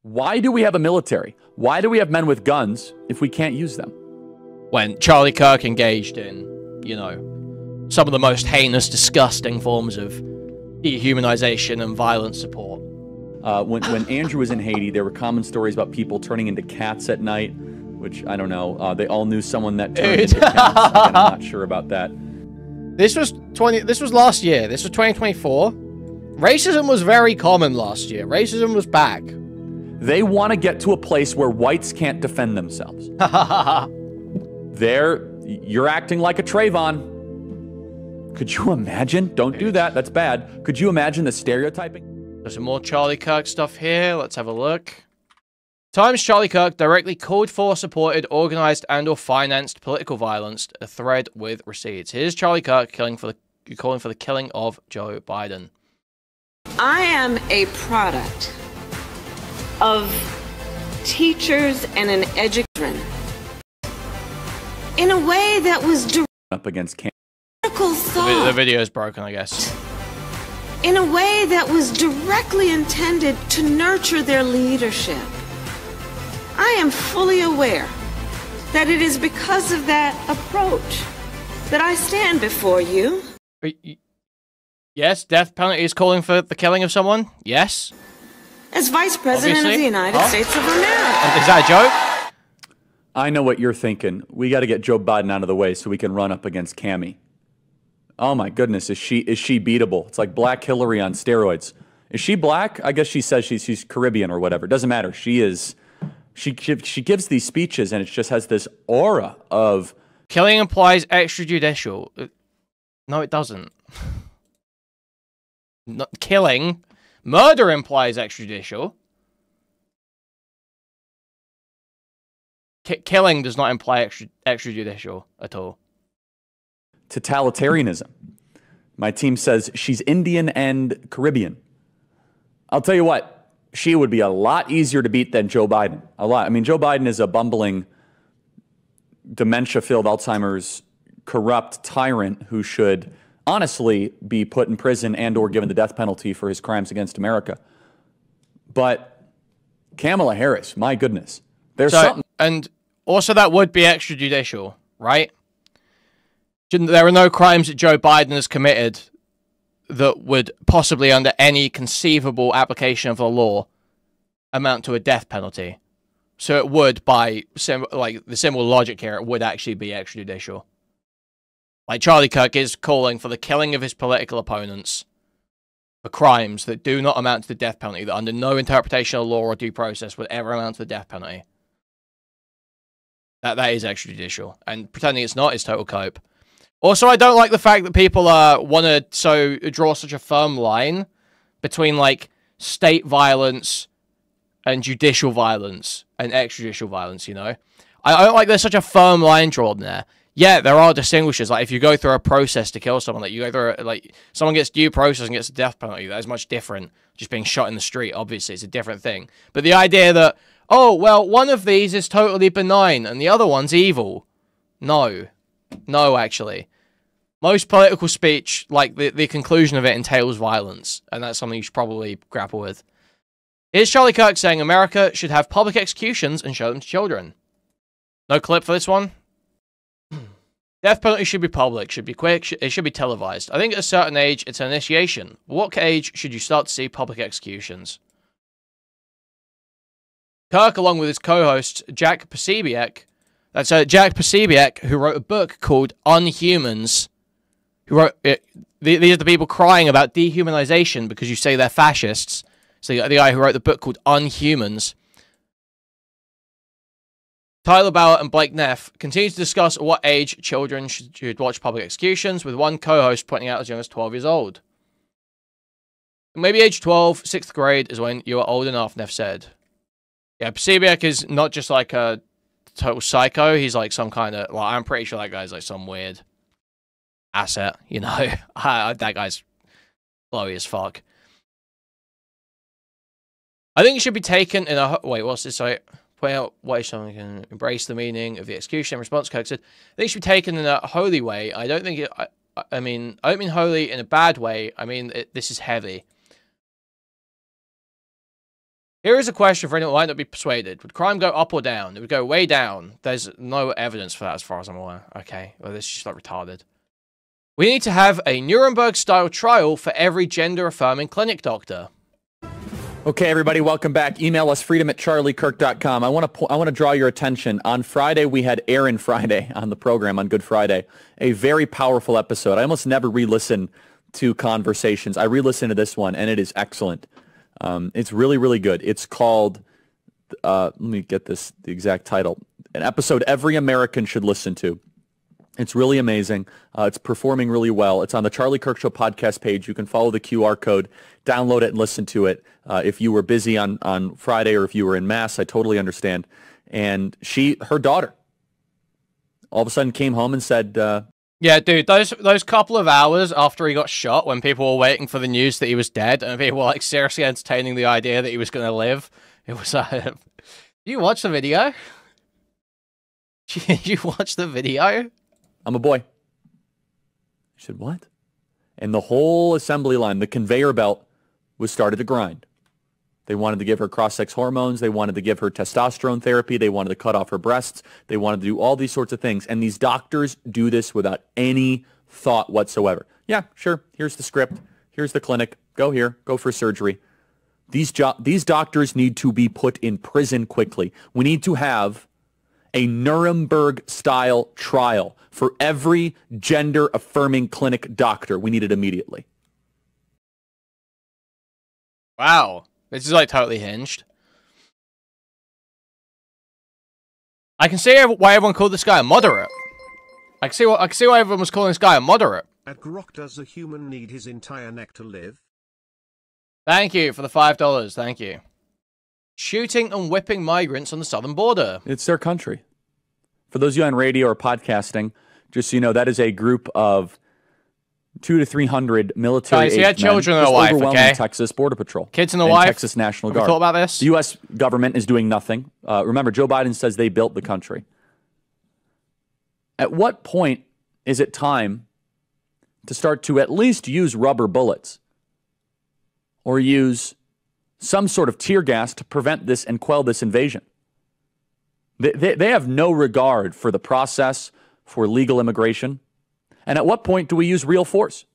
Why do we have a military? Why do we have men with guns if we can't use them? When Charlie Kirk engaged in, you know, some of the most heinous, disgusting forms of dehumanization and violent support. When Andrew was in Haiti, there were common stories about people turning into cats at night, which, I don't know, they all knew someone that turned into cats. Again, I'm not sure about that. This was last year. This was 2024. Racism was very common last year. Racism was back. They want to get to a place where whites can't defend themselves. You're acting like a Trayvon. Could you imagine? Don't do that. That's bad. Could you imagine the stereotyping? There's some more Charlie Kirk stuff here. Let's have a look. Times Charlie Kirk directly called for, supported, organized, and/or financed political violence. A thread with receipts. Here's Charlie Kirk calling for the killing of Joe Biden. I am a product of teachers and an educator in a way that was up against thought. The video is broken, I guess. In a way that was directly intended to nurture their leadership. I am fully aware that it is because of that approach that I stand before you. Yes, death penalty is calling for the killing of someone. Yes. As Vice President of the United States of America. Is that a joke? I know what you're thinking. We got to get Joe Biden out of the way so we can run up against Cammie. Oh my goodness, is she beatable? It's like Black Hillary on steroids. Is she black? I guess she says she's Caribbean or whatever. It doesn't matter. She gives these speeches and it just has this aura of... Killing implies extrajudicial. No, it doesn't. Not killing. Murder implies extrajudicial. Killing does not imply extrajudicial at all. Totalitarianism. My team says she's Indian and Caribbean. I'll tell you what, she would be a lot easier to beat than Joe Biden. A lot. I mean, Joe Biden is a bumbling, dementia-filled, Alzheimer's, corrupt tyrant who should honestly be put in prison and or given the death penalty for his crimes against America. But Kamala Harris, my goodness. There's something. And also that would be extrajudicial, right? There are no crimes that Joe Biden has committed that would possibly, under any conceivable application of the law, amount to a death penalty. So it would, by the simple logic here, it would actually be extrajudicial. Like Charlie Kirk is calling for the killing of his political opponents for crimes that do not amount to the death penalty, that under no interpretation of law or due process would ever amount to the death penalty. That is extrajudicial. And pretending it's not is total cope. Also, I don't like the fact that people want to draw such a firm line between, like, state violence and judicial violence and extrajudicial violence, you know? I don't like there's such a firm line drawn there. Yeah, there are distinguishers. Like, if you go through a process to kill someone, like, you go through, like, someone gets due process and gets a death penalty, that is much different. Just being shot in the street, obviously, it's a different thing. But the idea that, oh, well, one of these is totally benign and the other one's evil. No. No, actually. Most political speech, like, the conclusion of it entails violence, and that's something you should probably grapple with. Here's Charlie Kirk saying America should have public executions and show them to children. No clip for this one? Death penalty should be public, should be quick, it should be televised. I think at a certain age, it's an initiation. What age should you start to see public executions? Kirk, along with his co-host, Jack Posobiec, that's Jack Posobiec, who wrote a book called Unhumans, who wrote it. These are the people crying about dehumanization because you say they're fascists. So the guy who wrote the book called Unhumans. Tyler Bauer and Blake Neff continue to discuss at what age children should watch public executions, with one co-host pointing out as young as 12 years old. Maybe age 12, 6th grade is when you are old enough, Neff said. Yeah, Posobiec is not just like a total psycho, he's like some kind of, well, I'm pretty sure that guy's like some weird asset, you know? That guy's blowy as fuck. I think it should be taken in a... Wait, what's this? Sorry. Point out why someone can embrace the meaning of the execution. In response, Kirk said, I think it should be taken in a holy way. I don't think it... I mean, I don't mean holy in a bad way. I mean, this is heavy. Here is a question for anyone who might not be persuaded. Would crime go up or down? It would go way down. There's no evidence for that as far as I'm aware. Okay, well, this is just like retarded. We need to have a Nuremberg-style trial for every gender-affirming clinic doctor. Okay, everybody, welcome back. Email us, freedom@charliekirk.com. I want to draw your attention. On Friday, we had Aaron Friday on the program, on Good Friday. A very powerful episode. I almost never re-listen to conversations. I re-listen to this one, and it is excellent. It's really, really good. It's called, let me get the exact title, an episode every American should listen to. It's really amazing. It's performing really well. It's on the Charlie Kirk Show podcast page. You can follow the QR code, download it, and listen to it. If you were busy on Friday or if you were in Mass, I totally understand. And her daughter, all of a sudden came home and said, yeah, dude, those couple of hours after he got shot, when people were waiting for the news that he was dead, and people were like seriously entertaining the idea that he was going to live, it was. You watch the video? You watch the video? I'm a boy. I said, what? And the whole assembly line, the conveyor belt, was started to grind. They wanted to give her cross-sex hormones. They wanted to give her testosterone therapy. They wanted to cut off her breasts. They wanted to do all these sorts of things. And these doctors do this without any thought whatsoever. Yeah, sure. Here's the script. Here's the clinic. Go here. Go for surgery. These doctors need to be put in prison quickly. We need to have a Nuremberg-style trial for every gender-affirming clinic doctor. We need it immediately. Wow. This is like totally hinged. I can see why everyone called this guy a moderate. I can see why everyone was calling this guy a moderate. At Grok, does a human need his entire neck to live? Thank you for the $5. Thank you. Shooting and whipping migrants on the southern border. It's their country. For those of you on radio or podcasting, just so you know, that is a group of 200 to 300 military guys, he had children and a just wife, overwhelming okay? Texas Border Patrol. Kids and a and wife. Texas National Have Guard. you thought about this? The U.S. government is doing nothing. Remember, Joe Biden says they built the country. At what point is it time to start to at least use rubber bullets or use some sort of tear gas to prevent this and quell this invasion? They have no regard for the process, for legal immigration. And at what point do we use real force?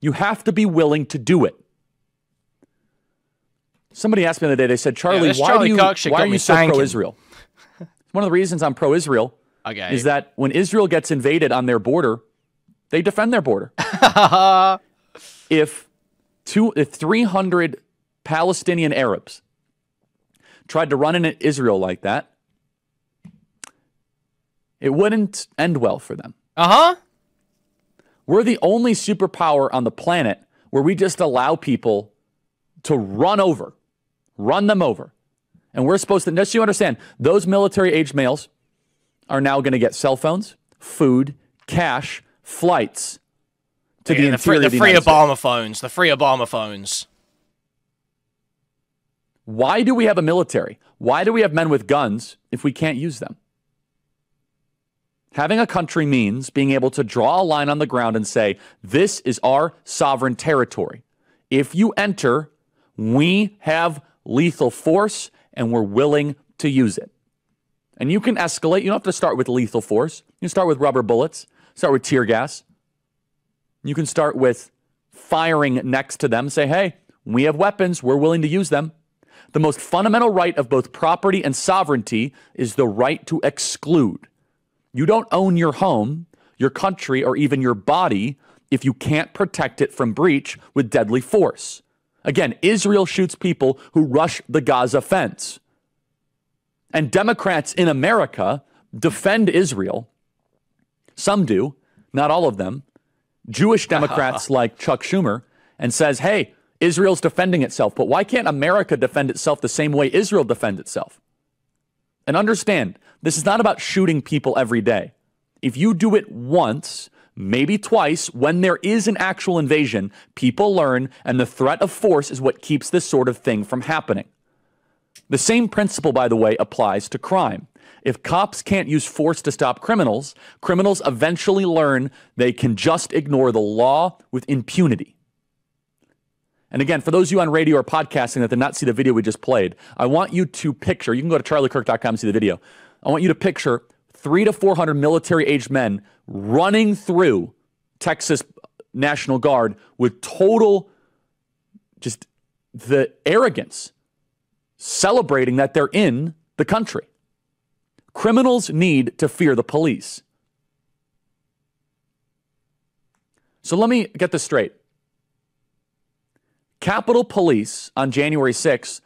You have to be willing to do it. Somebody asked me the other day, they said, Charlie, why are you so pro-Israel? One of the reasons I'm pro-Israel is that when Israel gets invaded on their border, they defend their border. If 300 Palestinian Arabs tried to run in Israel like that, it wouldn't end well for them. We're the only superpower on the planet where we just allow people to run them over. And we're supposed to, just so you understand, those military-aged males are now going to get cell phones, food, cash, flights to the interior of the United States. The free Obama phones. Why do we have a military? Why do we have men with guns if we can't use them? Having a country means being able to draw a line on the ground and say, this is our sovereign territory. If you enter, we have lethal force and we're willing to use it. And you can escalate. You don't have to start with lethal force. You can start with rubber bullets, start with tear gas. You can start with firing next to them, say, hey, we have weapons, we're willing to use them. The most fundamental right of both property and sovereignty is the right to exclude. You don't own your home, your country, or even your body if you can't protect it from breach with deadly force. Again, Israel shoots people who rush the Gaza fence. And Democrats in America defend Israel. Some do, not all of them. Jewish Democrats like Chuck Schumer, and says, hey, Israel's defending itself. But why can't America defend itself the same way Israel defends itself? And understand, this is not about shooting people every day. If you do it once, maybe twice, when there is an actual invasion, people learn, and the threat of force is what keeps this sort of thing from happening. The same principle, by the way, applies to crime. If cops can't use force to stop criminals, criminals eventually learn they can just ignore the law with impunity. And again, for those of you on radio or podcasting that did not see the video we just played, I want you to picture, you can go to charliekirk.com and see the video. I want you to picture 300 to 400 military-aged men running through Texas National Guard with total, just the arrogance, celebrating that they're in the country. Criminals need to fear the police. So let me get this straight. Capitol Police on January 6th,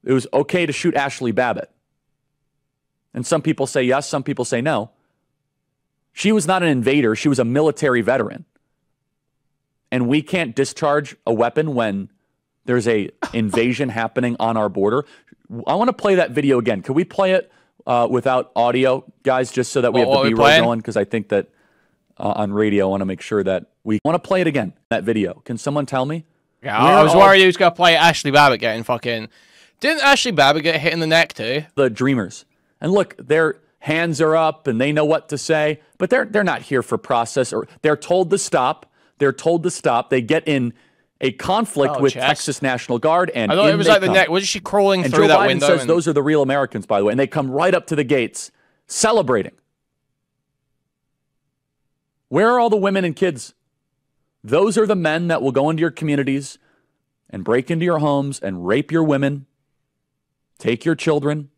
it was okay to shoot Ashley Babbitt. And some people say yes, some people say no. She was not an invader. She was a military veteran. And we can't discharge a weapon when there's a invasion happening on our border. I want to play that video again. Can we play it without audio, guys, just so that we have the B-roll going? Because I think that on radio, I want to make sure that we want to play it again, that video. Can someone tell me? Yeah, I was worried he was going to play Ashley Babbitt getting fucking... Didn't Ashley Babbitt get hit in the neck too? The Dreamers. And look, their hands are up and they know what to say, but they're not here for process. Or they're told to stop. They're told to stop. They get in a conflict with Texas National Guard, and I thought it was like the neck. Wasn't she crawling through that window? And Joe Biden says those are the real Americans, by the way, and they come right up to the gates celebrating. Where are all the women and kids? Those are the men that will go into your communities and break into your homes and rape your women, take your children.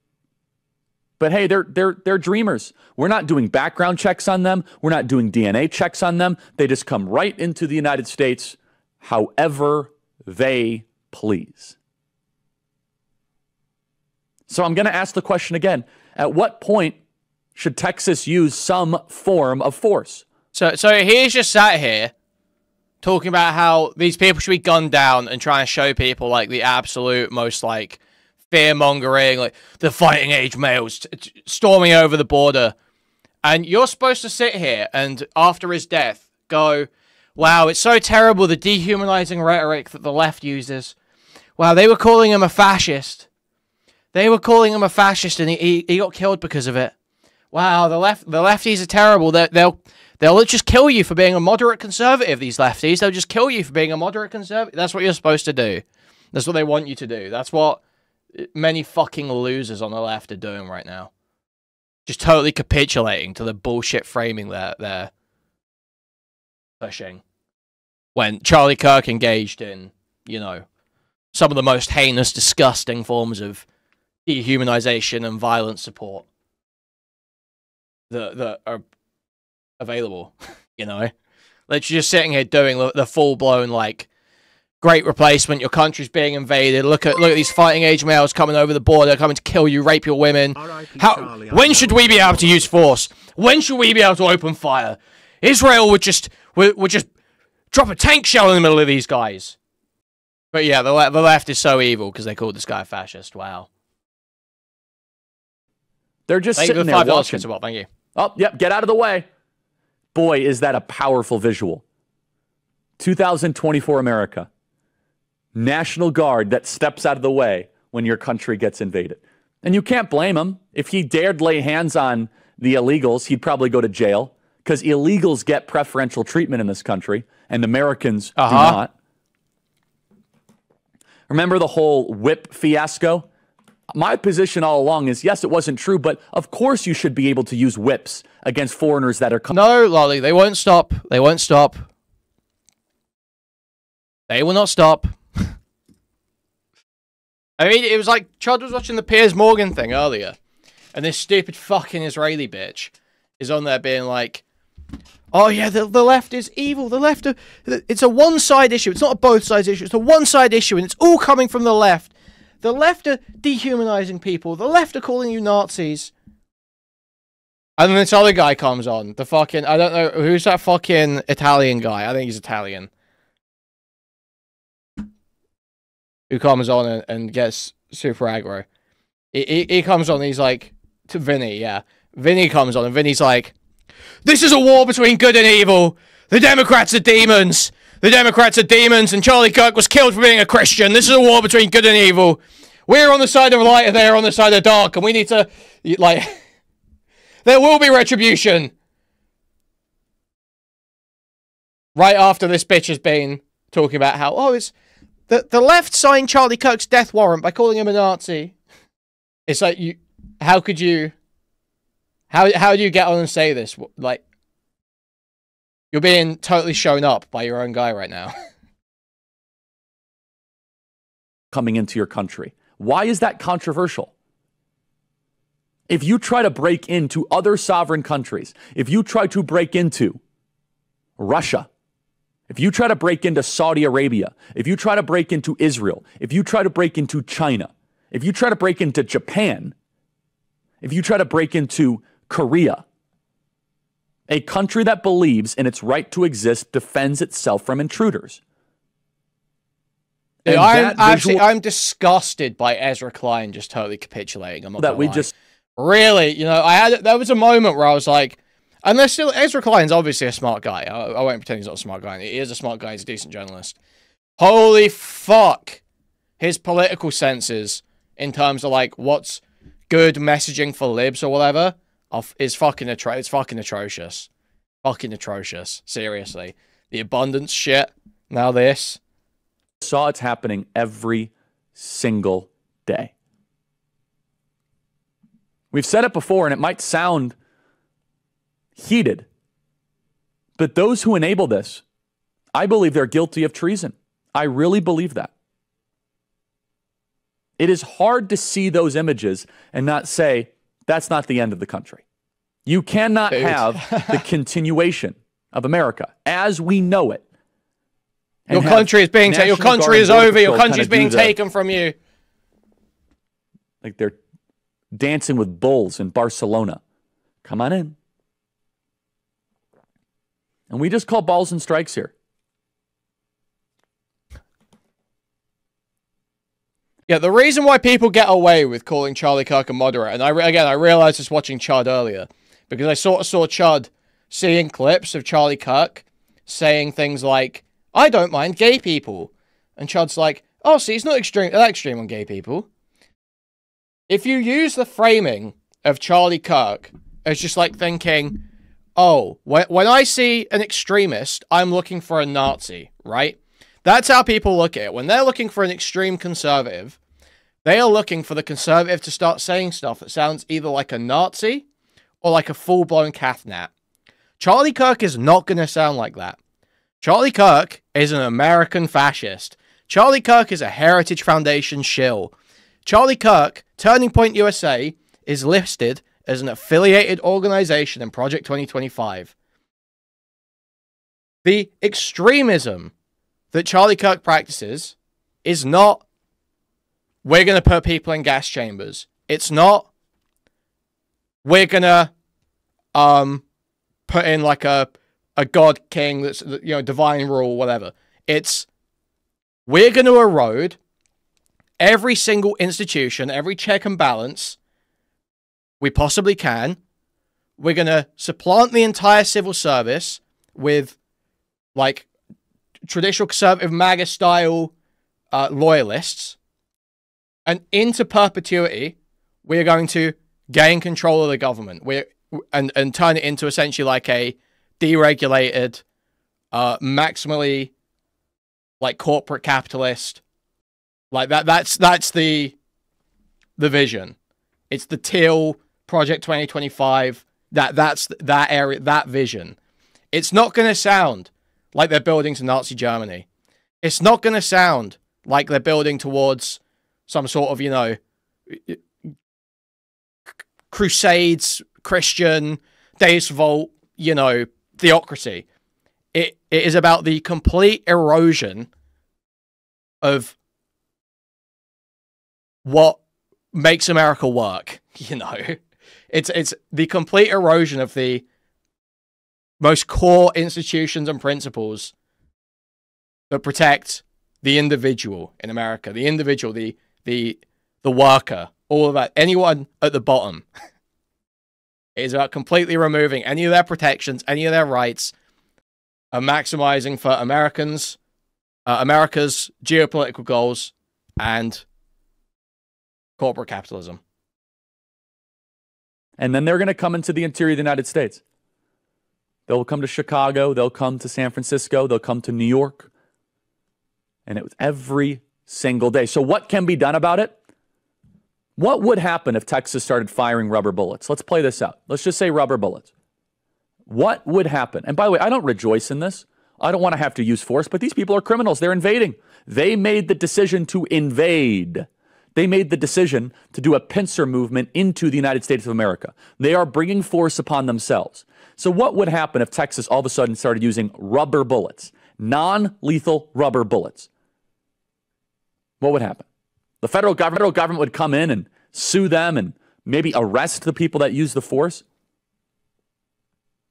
But hey, they're dreamers. We're not doing background checks on them. We're not doing DNA checks on them. They just come right into the United States however they please. So I'm going to ask the question again. At what point should Texas use some form of force? So he's just sat here talking about how these people should be gunned down and trying to show people like the absolute most like fear-mongering, like the fighting age males storming over the border. And you're supposed to sit here and after his death go, wow, it's so terrible, the dehumanizing rhetoric that the left uses. Wow, they were calling him a fascist. They were calling him a fascist and he got killed because of it. Wow, the lefties are terrible. They'll just kill you for being a moderate conservative, these lefties. They'll just kill you for being a moderate conservative. That's what you're supposed to do. That's what they want you to do. That's what many fucking losers on the left are doing right now. Just totally capitulating to the bullshit framing they're pushing. When Charlie Kirk engaged in, you know, some of the most heinous, disgusting forms of dehumanization and violent support that are available, you know? Like, just sitting here doing the full-blown, like, great replacement, your country's being invaded, look at these fighting age males coming over the border, coming to kill you, rape your women. When should we be able to use force? When should we be able to open fire? Israel would just drop a tank shell in the middle of these guys. But yeah, the left is so evil because they called this guy a fascist. Wow. They're just sitting there watching. Thank you. Oh, yep, get out of the way. Boy, is that a powerful visual. 2024 America. National Guard that steps out of the way when your country gets invaded. And you can't blame him. If he dared lay hands on the illegals, he'd probably go to jail because illegals get preferential treatment in this country and Americans do not. Remember the whole whip fiasco? My position all along is, yes, it wasn't true, but of course you should be able to use whips against foreigners that are coming. No, Lolly, they won't stop. They won't stop. They will not stop. I mean, it was like, Chad was watching the Piers Morgan thing earlier, and this stupid fucking Israeli bitch is on there being like, oh yeah, the left is evil, the left, it's a one-side issue, it's not a both-sides issue, it's a one-side issue, and it's all coming from the left. The left are dehumanizing people, the left are calling you Nazis. And then this other guy comes on, the fucking, I don't know, who's that fucking Italian guy? I think he's Italian. Who comes on and gets super aggro. He comes on, he's like, to Vinny, yeah. Vinny comes on, and Vinny's like, this is a war between good and evil. The Democrats are demons. The Democrats are demons, and Charlie Kirk was killed for being a Christian. This is a war between good and evil. We're on the side of light, and they're on the side of dark, and we need to, like, there will be retribution. Right after this bitch has been talking about how, oh, the left signed Charlie Kirk's death warrant by calling him a Nazi. It's like, how do you get on and say this? Like, you're being totally shown up by your own guy right now. Coming into your country. Why is that controversial? If you try to break into other sovereign countries, if you try to break into Russia, if you try to break into Saudi Arabia, if you try to break into Israel, if you try to break into China, if you try to break into Japan, if you try to break into Korea, a country that believes in its right to exist defends itself from intruders. I'm disgusted by Ezra Klein just totally capitulating. I'm not that we lie. just really, there was a moment where I was like, and there's still Ezra Klein's obviously a smart guy. I won't pretend he's not a smart guy. He is a smart guy. He's a decent journalist. Holy fuck, his political senses in terms of like what's good messaging for libs or whatever is fucking it's fucking atrocious. Fucking atrocious. Seriously, the abundance shit. Now this. Saw it's happening every single day. We've said it before, and it might sound heated, but those who enable this, I believe they're guilty of treason. I really believe that. It is hard to see those images and not say, that's not the end of the country. You cannot have the continuation of America as we know it. Your country is being taken. Your country is over. Your country is being taken from you. Like they're dancing with bulls in Barcelona. Come on in. And we just call balls and strikes here. Yeah, the reason why people get away with calling Charlie Kirk a moderate, and I realized this watching Chud earlier, because I sort of saw Chud seeing clips of Charlie Kirk saying things like, I don't mind gay people. And Chud's like, oh, see, it's not that extreme on gay people. If you use the framing of Charlie Kirk as just like thinking, oh, when I see an extremist, I'm looking for a Nazi, right? That's how people look at it. When they're looking for an extreme conservative, they are looking for the conservative to start saying stuff that sounds either like a Nazi or like a full-blown catnap. Charlie Kirk is not going to sound like that. Charlie Kirk is an American fascist. Charlie Kirk is a Heritage Foundation shill. Charlie Kirk, Turning Point USA, is listed as an affiliated organization in Project 2025. The extremism that Charlie Kirk practices is not, we're going to put people in gas chambers. It's not, we're going to put in like a god king that's, divine rule, whatever. It's, we're going to erode every single institution, every check and balance we possibly can. We're going to supplant the entire civil service with, like, traditional conservative MAGA style loyalists. And into perpetuity, we're going to gain control of the government. And turn it into essentially like a deregulated, maximally like corporate capitalist. Like that's the vision. It's the teal Project 2025. That's that area, that vision. It's not going to sound like they're building to Nazi Germany. It's not going to sound like they're building towards some sort of, Crusades, Christian, Deus Vult, theocracy. It is about the complete erosion of what makes America work, It's the complete erosion of the most core institutions and principles that protect the individual in America, the individual, the worker, all of that, anyone at the bottom. It is about completely removing any of their protections, any of their rights, and maximizing for America's geopolitical goals and corporate capitalism. And then they're going to come into the interior of the United States. They'll come to Chicago. They'll come to San Francisco. They'll come to New York. And it was every single day. So what can be done about it? What would happen if Texas started firing rubber bullets? Let's play this out. Let's just say rubber bullets. What would happen? And by the way, I don't rejoice in this. I don't want to have to use force, but these people are criminals. They're invading. They made the decision to invade. They made the decision to do a pincer movement into the United States of America. They are bringing force upon themselves. So what would happen if Texas all of a sudden started using rubber bullets, non-lethal rubber bullets? What would happen? The federal government would come in and sue them and maybe arrest the people that use the force.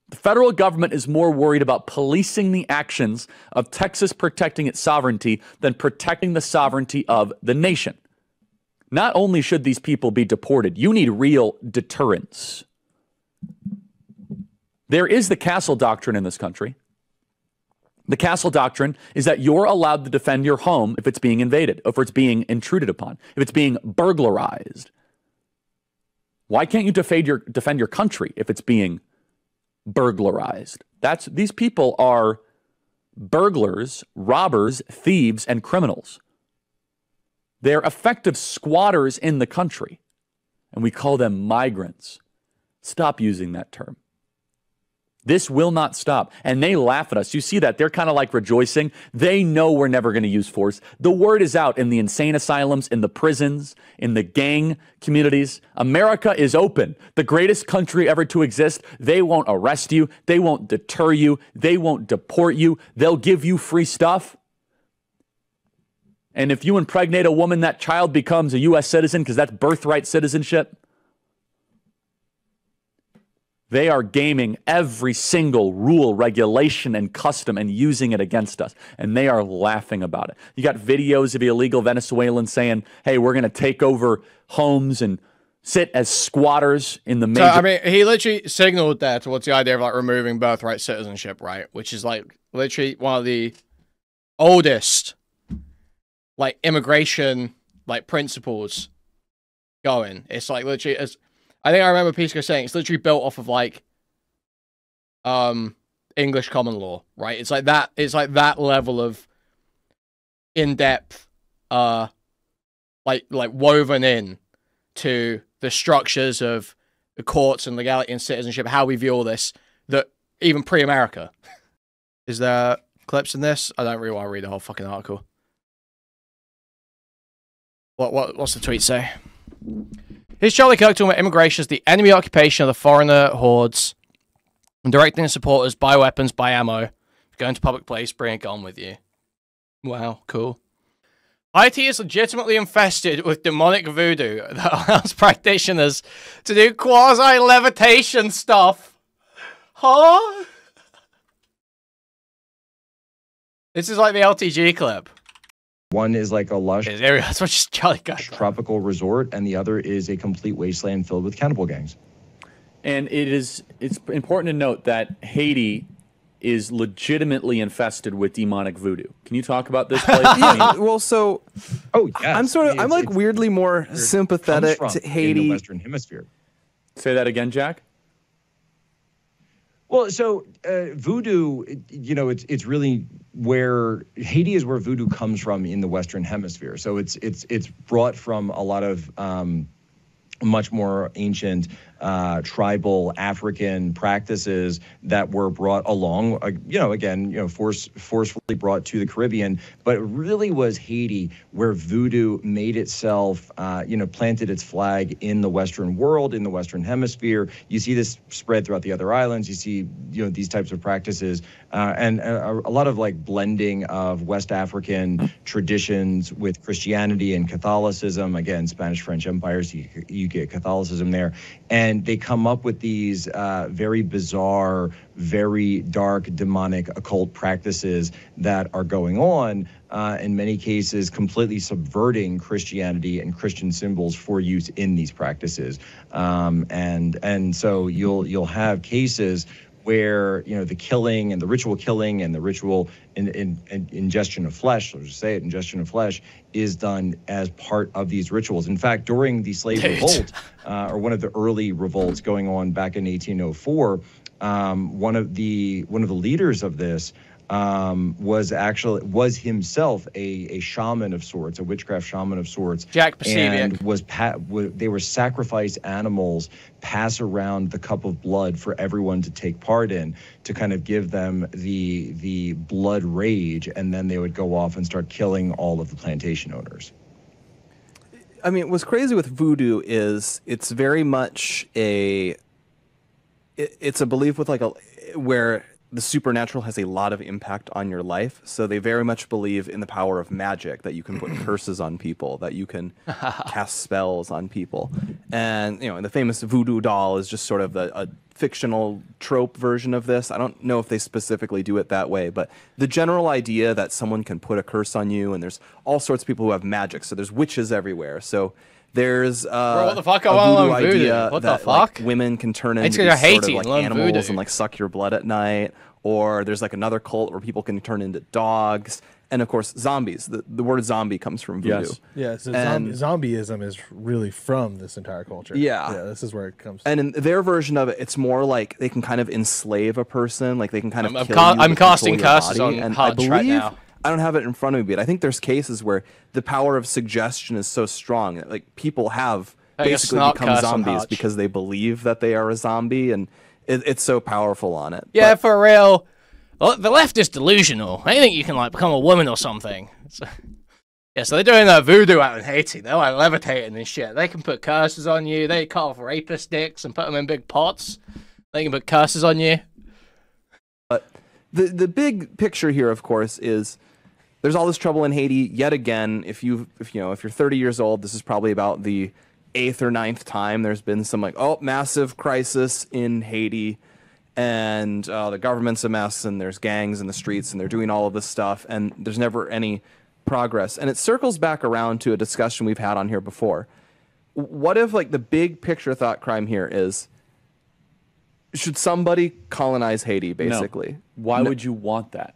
The federal government is more worried about policing the actions of Texas protecting its sovereignty than protecting the sovereignty of the nation. Not only should these people be deported, you need real deterrence. There is the castle doctrine in this country. The castle doctrine is that you're allowed to defend your home if it's being invaded, if it's being intruded upon, if it's being burglarized. Why can't you defend your country if it's being burglarized? These people are burglars, robbers, thieves, and criminals. They're effective squatters in the country, and we call them migrants. Stop using that term. This will not stop, and they laugh at us. You see that? They're kind of like rejoicing. They know we're never going to use force. The word is out in the insane asylums, in the prisons, in the gang communities. America is open. The greatest country ever to exist. They won't arrest you. They won't deter you. They won't deport you. They'll give you free stuff. And if you impregnate a woman, that child becomes a U.S. citizen because that's birthright citizenship. They are gaming every single rule, regulation, and custom and using it against us. And they are laughing about it. You got videos of illegal Venezuelans saying, hey, we're going to take over homes and sit as squatters in the major... So, I mean, he literally signaled there towards the idea of, like, removing birthright citizenship, right? Which is, like, literally one of the oldest, like, immigration, like, principles going. It's, like, literally... I think I remember Pisco saying it's literally built off of like English common law, right? It's like that level of in-depth like woven in to the structures of the courts and legality and citizenship, how we view all this, that even pre-America. Is there clips in this? I don't really want to read the whole fucking article. What's the tweet say? Here's Charlie Kirk talking about immigration as the enemy occupation of the foreigner hordes and directing the supporters, buy weapons, buy ammo, go into public place, bring a gun with you. Wow, cool. IT is legitimately infested with demonic voodoo that allows practitioners to do quasi-levitation stuff. Huh? This is like the LTG clip. One is like a lush that's what Charlie got. tropical resort, and the other is a complete wasteland filled with cannibal gangs. And it's important to note that Haiti is legitimately infested with demonic voodoo. Can you talk about this place? Yeah, well, so yes. I'm like weirdly more sympathetic to Haiti. In the Western Hemisphere. Say that again, Jack. Well, so voodoo, you know, it's really where Haiti is where voodoo comes from in the Western Hemisphere. So it's brought from a lot of much more ancient tribal African practices that were brought along, forcefully brought to the Caribbean. But it really was Haiti where voodoo made itself, planted its flag in the Western world, in the Western Hemisphere. You see this spread throughout the other islands. You see, these types of practices and a lot of like blending of West African traditions with Christianity and Catholicism. Again, Spanish, French empires, you get Catholicism there. And they come up with these very bizarre, very dark, demonic, occult practices that are going on, in many cases, completely subverting Christianity and Christian symbols for use in these practices. And so you'll have cases where the killing and the ritual ingestion of flesh, let's just say it, ingestion of flesh, is done as part of these rituals. In fact, during the slave revolt, or one of the early revolts going on back in 1804, one of the leaders of this was himself a shaman of sorts, a witchcraft shaman of sorts. Jack Pacific. And they were sacrificed animals, pass around the cup of blood for everyone to take part in, to kind of give them the blood rage, and then they would go off and start killing all of the plantation owners. I mean, what's crazy with voodoo is it's very much it's a belief with where the supernatural has a lot of impact on your life. So they very much believe in the power of magic, that you can put curses on people, that you can cast spells on people. And, and the famous voodoo doll is just sort of a fictional trope version of this. I don't know if they specifically do it that way, but the general idea that someone can put a curse on you, and there's all sorts of people who have magic. So there's witches everywhere. So there's what the fuck? a voodoo idea what that the fuck? Women can turn into these sort of animals and suck your blood at night. Or there's another cult where people can turn into dogs. And of course, zombies. The word zombie comes from voodoo. Yes. Yeah, so zombieism is really from this entire culture. Yeah. Yeah, this is where it comes from. And in their version of it, it's more like they can kind of enslave a person. Like they can kind of kill you. I'm casting curses on Hutch right now. I don't have it in front of me, but I think there's cases where the power of suggestion is so strong that people have basically become zombies because they believe that they are a zombie, and it's so powerful on it. Yeah, for real. Well, the left is delusional. They think you can become a woman or something. So they're doing that voodoo out in Haiti. They're levitating and shit. They can put curses on you. They cut off rapist dicks and put them in big pots. They can put curses on you. But the big picture here, of course, is there's all this trouble in Haiti yet again. If you're 30 years old, this is probably about the 8th or 9th time there's been some massive crisis in Haiti, and the government's a mess, and there's gangs in the streets, and they're doing all of this stuff, and there's never any progress. And it circles back around to a discussion we've had on here before. What if the big picture thought crime here is, should somebody colonize Haiti, basically? No. Why would you want that?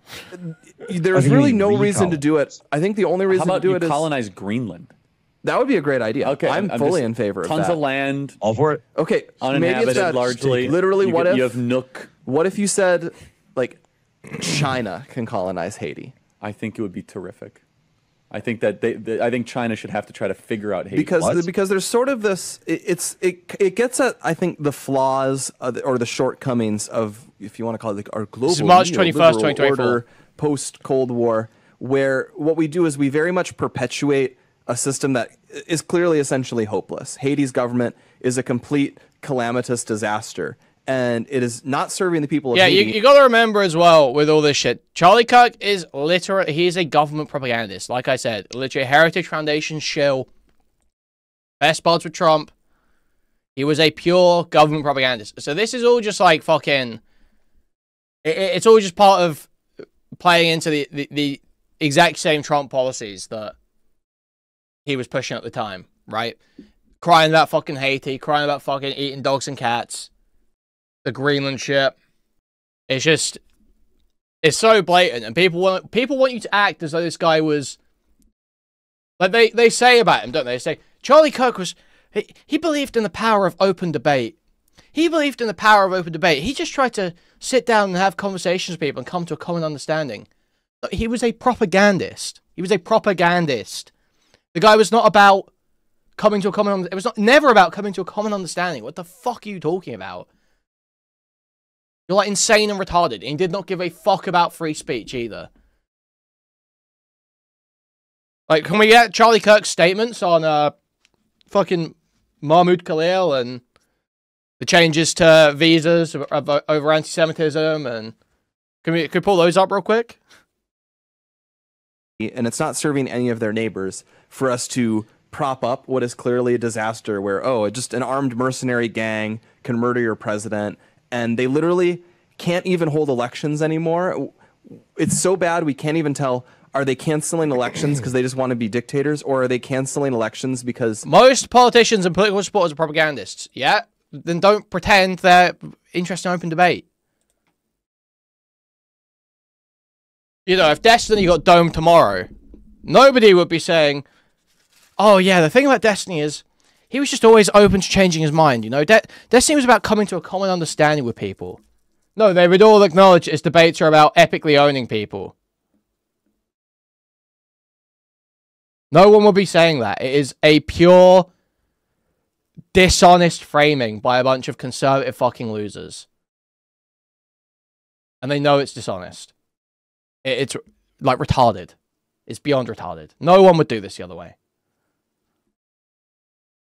There's really no reason to do it. I think the only reason to do it is colonize Greenland. That would be a great idea. Okay, I'm fully in favor of that. Tons of land. All for it. Okay, uninhabited largely. Literally, you have Nook. What if you said, China can colonize Haiti? I think it would be terrific. I think that I think China should have to try to figure out Haiti. Because there's sort of this, it gets at, I think, the flaws or the shortcomings of, if you want to call it, our global It's March 21st, 2024. Post-Cold War, where what we do is we very much perpetuate a system that is clearly essentially hopeless. Haiti's government is a complete calamitous disaster, and it is not serving the people of Haiti. Yeah, you got to remember as well with all this shit, Charlie Kirk is literally, he is a government propagandist. Like I said, literally a Heritage Foundation shill. Best buds with Trump. He was a pure government propagandist. So this is all just fucking, it's all just part of playing into the exact same Trump policies that he was pushing at the time, right? Crying about fucking Haiti, crying about fucking eating dogs and cats, the Greenland shit. It's just, it's so blatant, and people want you to act as though this guy was, they say about him, don't they? They say Charlie Kirk was, he believed in the power of open debate. He believed in the power of open debate. He just tried to sit down and have conversations with people and come to a common understanding. He was a propagandist. He was a propagandist. The guy was not about coming to a common... It was never about coming to a common understanding. What the fuck are you talking about? You're insane and retarded. And he did not give a fuck about free speech either. Can we get Charlie Kirk's statements on fucking Mahmoud Khalil and the changes to visas over anti-Semitism, and can we pull those up real quick? And it's not serving any of their neighbors for us to prop up what is clearly a disaster where, just an armed mercenary gang can murder your president, and they literally can't even hold elections anymore. It's so bad we can't even tell, are they canceling elections because they just want to be dictators, or are they canceling elections because... Most politicians and political supporters are propagandists, yeah? Then don't pretend they're interested in open debate. If Destiny got domed tomorrow, nobody would be saying, oh yeah, the thing about Destiny is, he was just always open to changing his mind, Destiny was about coming to a common understanding with people. No, they would all acknowledge its debates are about epically owning people. No one will be saying that. It is a pure, dishonest framing by a bunch of conservative fucking losers. And they know it's dishonest. It's like retarded. It's beyond retarded. No one would do this the other way.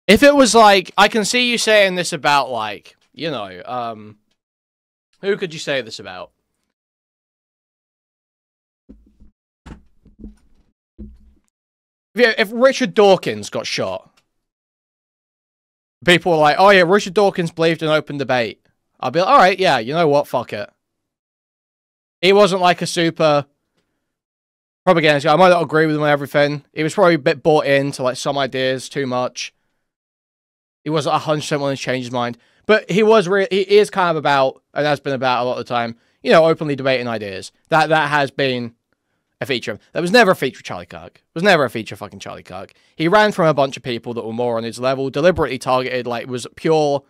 If it was like, I can see you saying this about like, you know, who could you say this about? If Richard Dawkins got shot, people were like, oh yeah, Richard Dawkins believed in open debate. I'd be like, alright, yeah, you know what, fuck it. He wasn't like a super propagandist guy. I might not agree with him on everything. He was probably a bit bought into like some ideas too much. He wasn't 100% willing to change his mind. But he is kind of about, and has been about a lot of the time, you know, openly debating ideas. That has been a feature. That was never a feature of Charlie Kirk. It was never a feature of fucking Charlie Kirk. He ran from a bunch of people that were more on his level, deliberately targeted, like, was pure,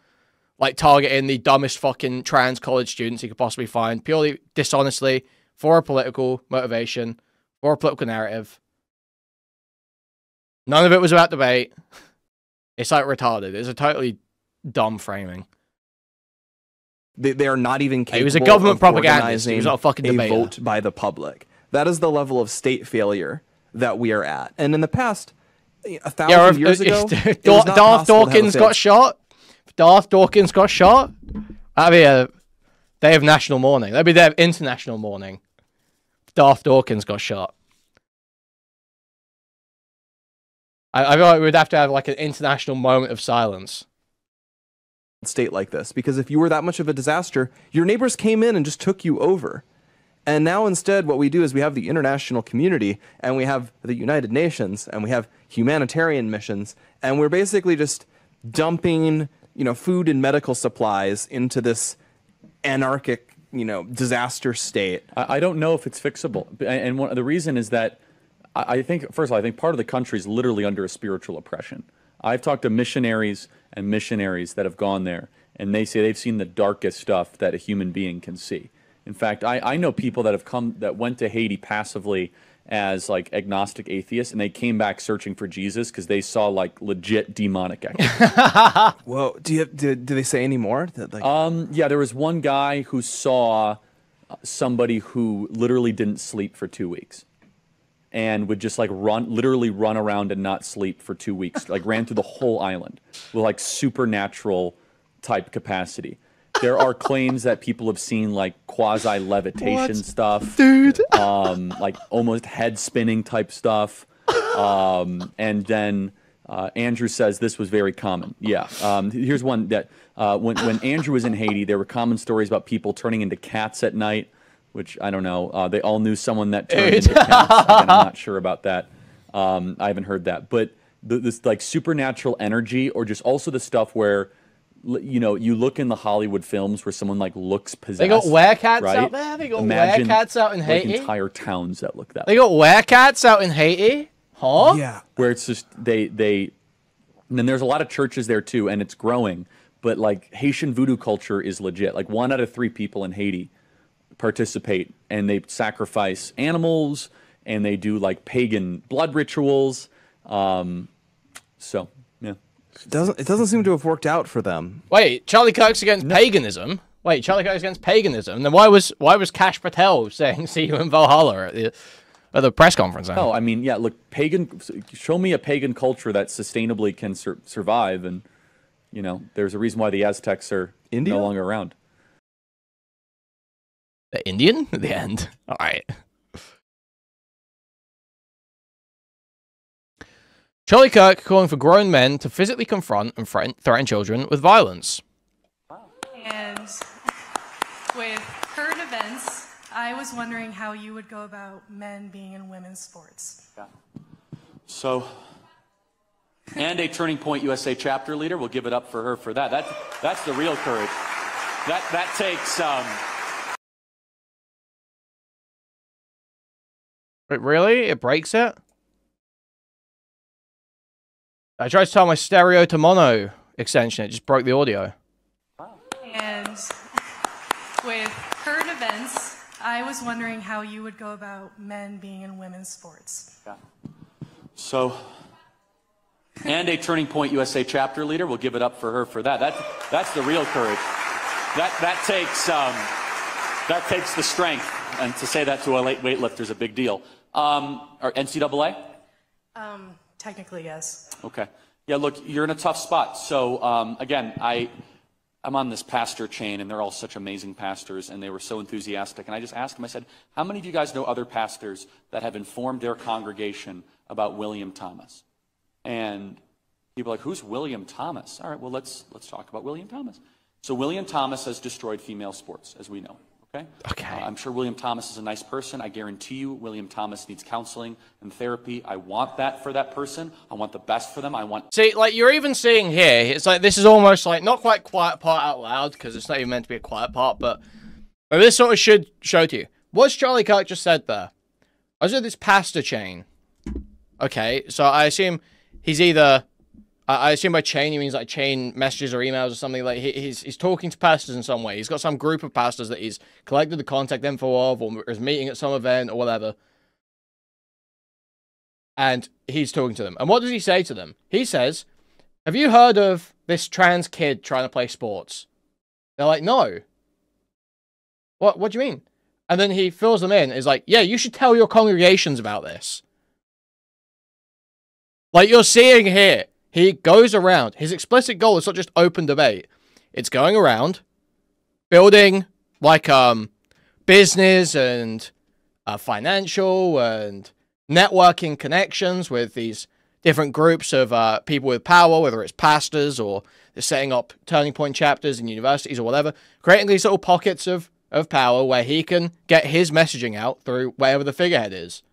like, targeting the dumbest fucking trans college students he could possibly find, purely dishonestly, for a political motivation, for a political narrative. None of it was about debate. It's, like, retarded. It's a totally dumb framing. They are not even capable he was a government of propagandist. He was not a fucking debater. Vote by the public. That is the level of state failure that we are at. And in the past, 1,000 years ago, Darth Dawkins got shot. If Darth Dawkins got shot, that'd be a day of national mourning. That'd be a day of international mourning. If Darth Dawkins got shot. I feel like we'd have to have like an international moment of silence. State like this, because if you were that much of a disaster, your neighbors came in and just took you over. And now instead what we do is we have the international community, and we have the United Nations, and we have humanitarian missions, and we're basically just dumping, you know, food and medical supplies into this anarchic, you know, disaster state. I don't know if it's fixable, and the reason is that I think, first of all, I think part of the country is literally under a spiritual oppression. I've talked to missionaries and missionaries that have gone there, and they say they've seen the darkest stuff that a human being can see. In fact, I know people that went to Haiti passively as like agnostic atheists, and they came back searching for Jesus because they saw like legit demonic activity. Well, do they say any more? Yeah, there was one guy who saw somebody who literally didn't sleep for 2 weeks. And would just like literally run around and not sleep for 2 weeks. Like ran through the whole island with like supernatural type capacity. There are claims that people have seen like quasi levitation stuff, dude. Like almost head spinning type stuff. And then Andrew says this was very common. Yeah. Here's one that when Andrew was in Haiti, there were common stories about people turning into cats at night. Which, I don't know, they all knew someone that turned into cats. I'm not sure about that. I haven't heard that. But this, like, supernatural energy, or just also the stuff where, you know, you look in the Hollywood films where someone, like, looks possessed. They got werecats right? out there? They got werecats out in Haiti? Like, entire towns that look that way. They got werecats out in Haiti? Huh? Yeah. Where it's just, and then there's a lot of churches there, too, and it's growing. But, like, Haitian voodoo culture is legit. Like, 1 out of 3 people in Haiti participate, and they sacrifice animals, and they do like pagan blood rituals. So yeah, it doesn't seem to have worked out for them. Wait, Charlie Kirk's against paganism. Wait, Charlie Kirk's against paganism. Then why was Kash Patel saying "see you in Valhalla" at the press conference? Then? Oh, I mean, yeah. Look, show me a pagan culture that sustainably can survive, and you know, there's a reason why the Aztecs are no longer around. The Indian? At the end. All right. Charlie Kirk calling for grown men to physically confront and threaten children with violence. And with current events, I was wondering how you would go about men being in women's sports. Yeah. So, and a Turning Point USA chapter leader. We'll give it up for her for that. That's the real courage. That takes... Wait, really? It breaks it? I tried to tell my stereo to mono extension. It just broke the audio. And with I was wondering how you would go about men being in women's sports. Yeah. So, and a Turning Point USA chapter leader. We'll give it up for her for that. That's the real courage. That takes the strength, and to say that to a late weightlifter is a big deal. Or NCAA? Technically, yes. Okay. Yeah, look, you're in a tough spot. So, again, I'm on this pastor chain, and they're all such amazing pastors, and they were so enthusiastic. And I just asked them, I said, how many of you guys know other pastors that have informed their congregation about William Thomas? And people are like, who's William Thomas? All right, well, let's talk about William Thomas. So William Thomas has destroyed female sports, as we know. Okay. I'm sure William Thomas is a nice person. I guarantee you William Thomas needs counseling and therapy. I want that for that person. I want the best for them. See, like, you're even seeing here, it's like, this is almost like, not quite quiet part out loud, because it's not even meant to be a quiet part, but this sort of should show to you. What's Charlie Kirk just said there? I was at this pastor chain. Okay, so I assume he's either... I assume by chain he means like chain messages or emails or something. Like he's talking to pastors in some way. He's got some group of pastors that he's collected the contact info of, or is meeting at some event or whatever. And he's talking to them. And what does he say to them? He says, have you heard of this trans kid trying to play sports? They're like, no. What do you mean? And then he fills them in. Is like, yeah, you should tell your congregations about this. Like you're seeing here. He goes around. His explicit goal is not just open debate. It's going around, building, like, business and financial and networking connections with these different groups of people with power, whether it's pastors or they're setting up Turning Point chapters in universities or whatever, creating these little pockets of power where he can get his messaging out through wherever the figurehead is.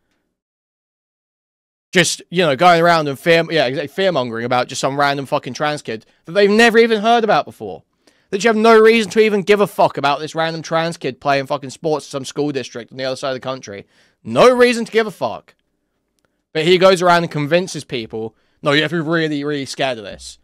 Just, you know, going around and fear-mongering about just some random fucking trans kid that they've never even heard about before. That you have no reason to even give a fuck about this random trans kid playing fucking sports in some school district on the other side of the country. No reason to give a fuck. But he goes around and convinces people, no, you have to be really, really scared of this.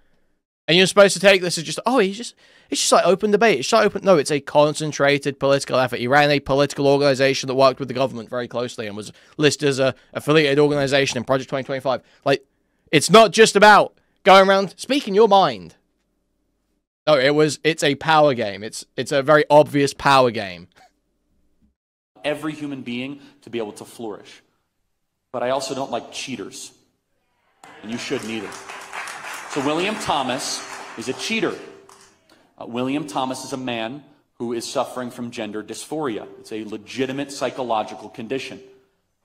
And you're supposed to take this as just, oh, it's just like open debate. It's just open. No, it's a concentrated political effort. He ran a political organization that worked with the government very closely and was listed as a affiliated organization in Project 2025. Like, it's not just about going around speaking your mind. No, it's a power game. It's a very obvious power game. Every human being to be able to flourish. But I also don't like cheaters. And you shouldn't either. So William Thomas is a cheater. William Thomas is a man who is suffering from gender dysphoria. It's a legitimate psychological condition.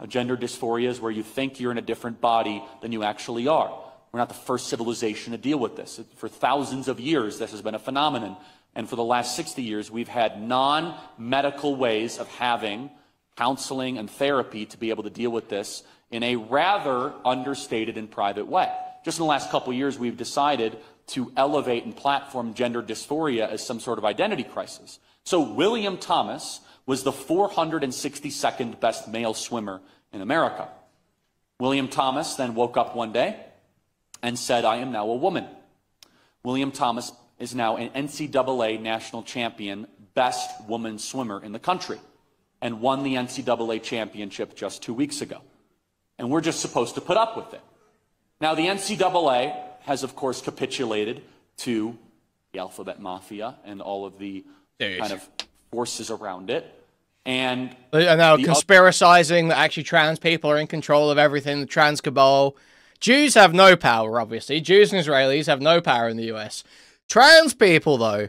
Gender dysphoria is where you think you're in a different body than you actually are. We're not the first civilization to deal with this. For thousands of years, this has been a phenomenon. And for the last 60 years, we've had non-medical ways of having counseling and therapy to be able to deal with this in a rather understated and private way. Just in the last couple of years, we've decided to elevate and platform gender dysphoria as some sort of identity crisis. So William Thomas was the 462nd best male swimmer in America. William Thomas then woke up one day and said, I am now a woman. William Thomas is now an NCAA national champion, best woman swimmer in the country, and won the NCAA championship just 2 weeks ago. And we're just supposed to put up with it. Now, the NCAA has, of course, capitulated to the alphabet mafia and all of the kind of forces around it. And now conspiracizing that actually trans people are in control of everything, the trans cabal. Jews have no power, obviously. Jews and Israelis have no power in the US. Trans people, though,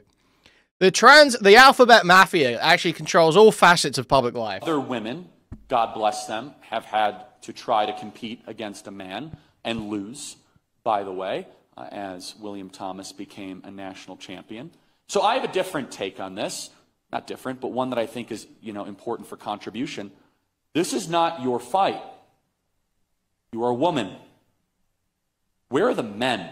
the alphabet mafia actually controls all facets of public life. Other women, God bless them, have had to try to compete against a man and lose, by the way, as William Thomas became a national champion. So I have a different take on this. Not different, but one that I think is, important for contribution. This is not your fight. You are a woman. Where are the men?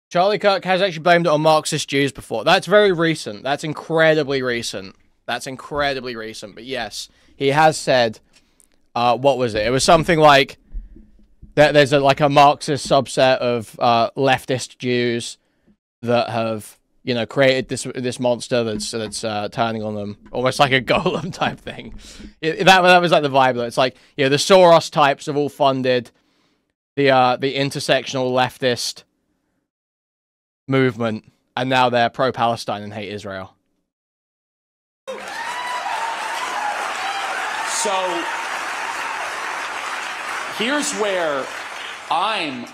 Charlie Kirk has actually blamed it on Marxist Jews before. That's very recent. That's incredibly recent. But yes, he has said, what was it? It was something like that there's a Marxist subset of leftist Jews that have you know, created this monster that's turning on them, almost like a golem type thing. That was like the vibe. Though. It's like, you know, the Soros types have all funded the intersectional leftist movement, and now they're pro-Palestine and hate Israel. So here's where I'm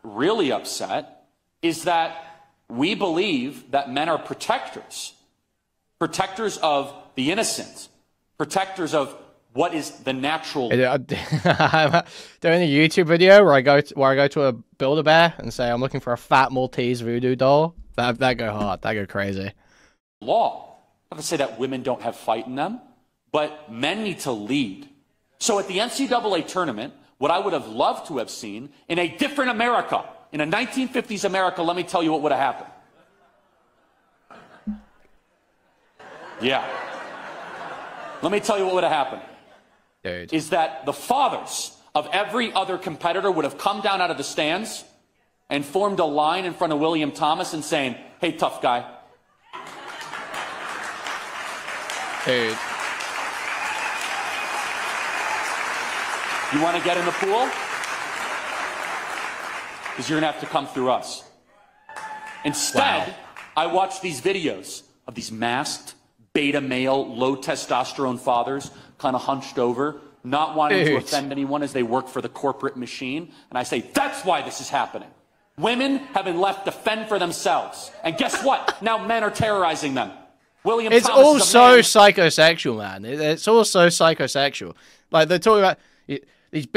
really upset, is that we believe that men are protectors of the innocent, protectors of what is the natural. I'm doing a YouTube video where I go to a Build-A-Bear and say I'm looking for a fat Maltese voodoo doll. That go hard. That go crazy. Law. I'm not to say that women don't have fight in them, but men need to lead. So at the NCAA tournament, what I would have loved to have seen in a different America, in a 1950s America, let me tell you what would have happened. Yeah. Let me tell you what would have happened. Dude. Is that the fathers of every other competitor would have come down out of the stands and formed a line in front of William Thomas and saying, hey, tough guy. Dude. You want to get in the pool? Because you're going to have to come through us. Instead, I watch these videos of these masked, beta male, low testosterone fathers kind of hunched over, not wanting to offend anyone as they work for the corporate machine. And I say, that's why this is happening. Women have been left to fend for themselves. And guess what? Now men are terrorizing them. William It's Thomas all is a so man. psychosexual, man. It's all so psychosexual. Like, they're talking about these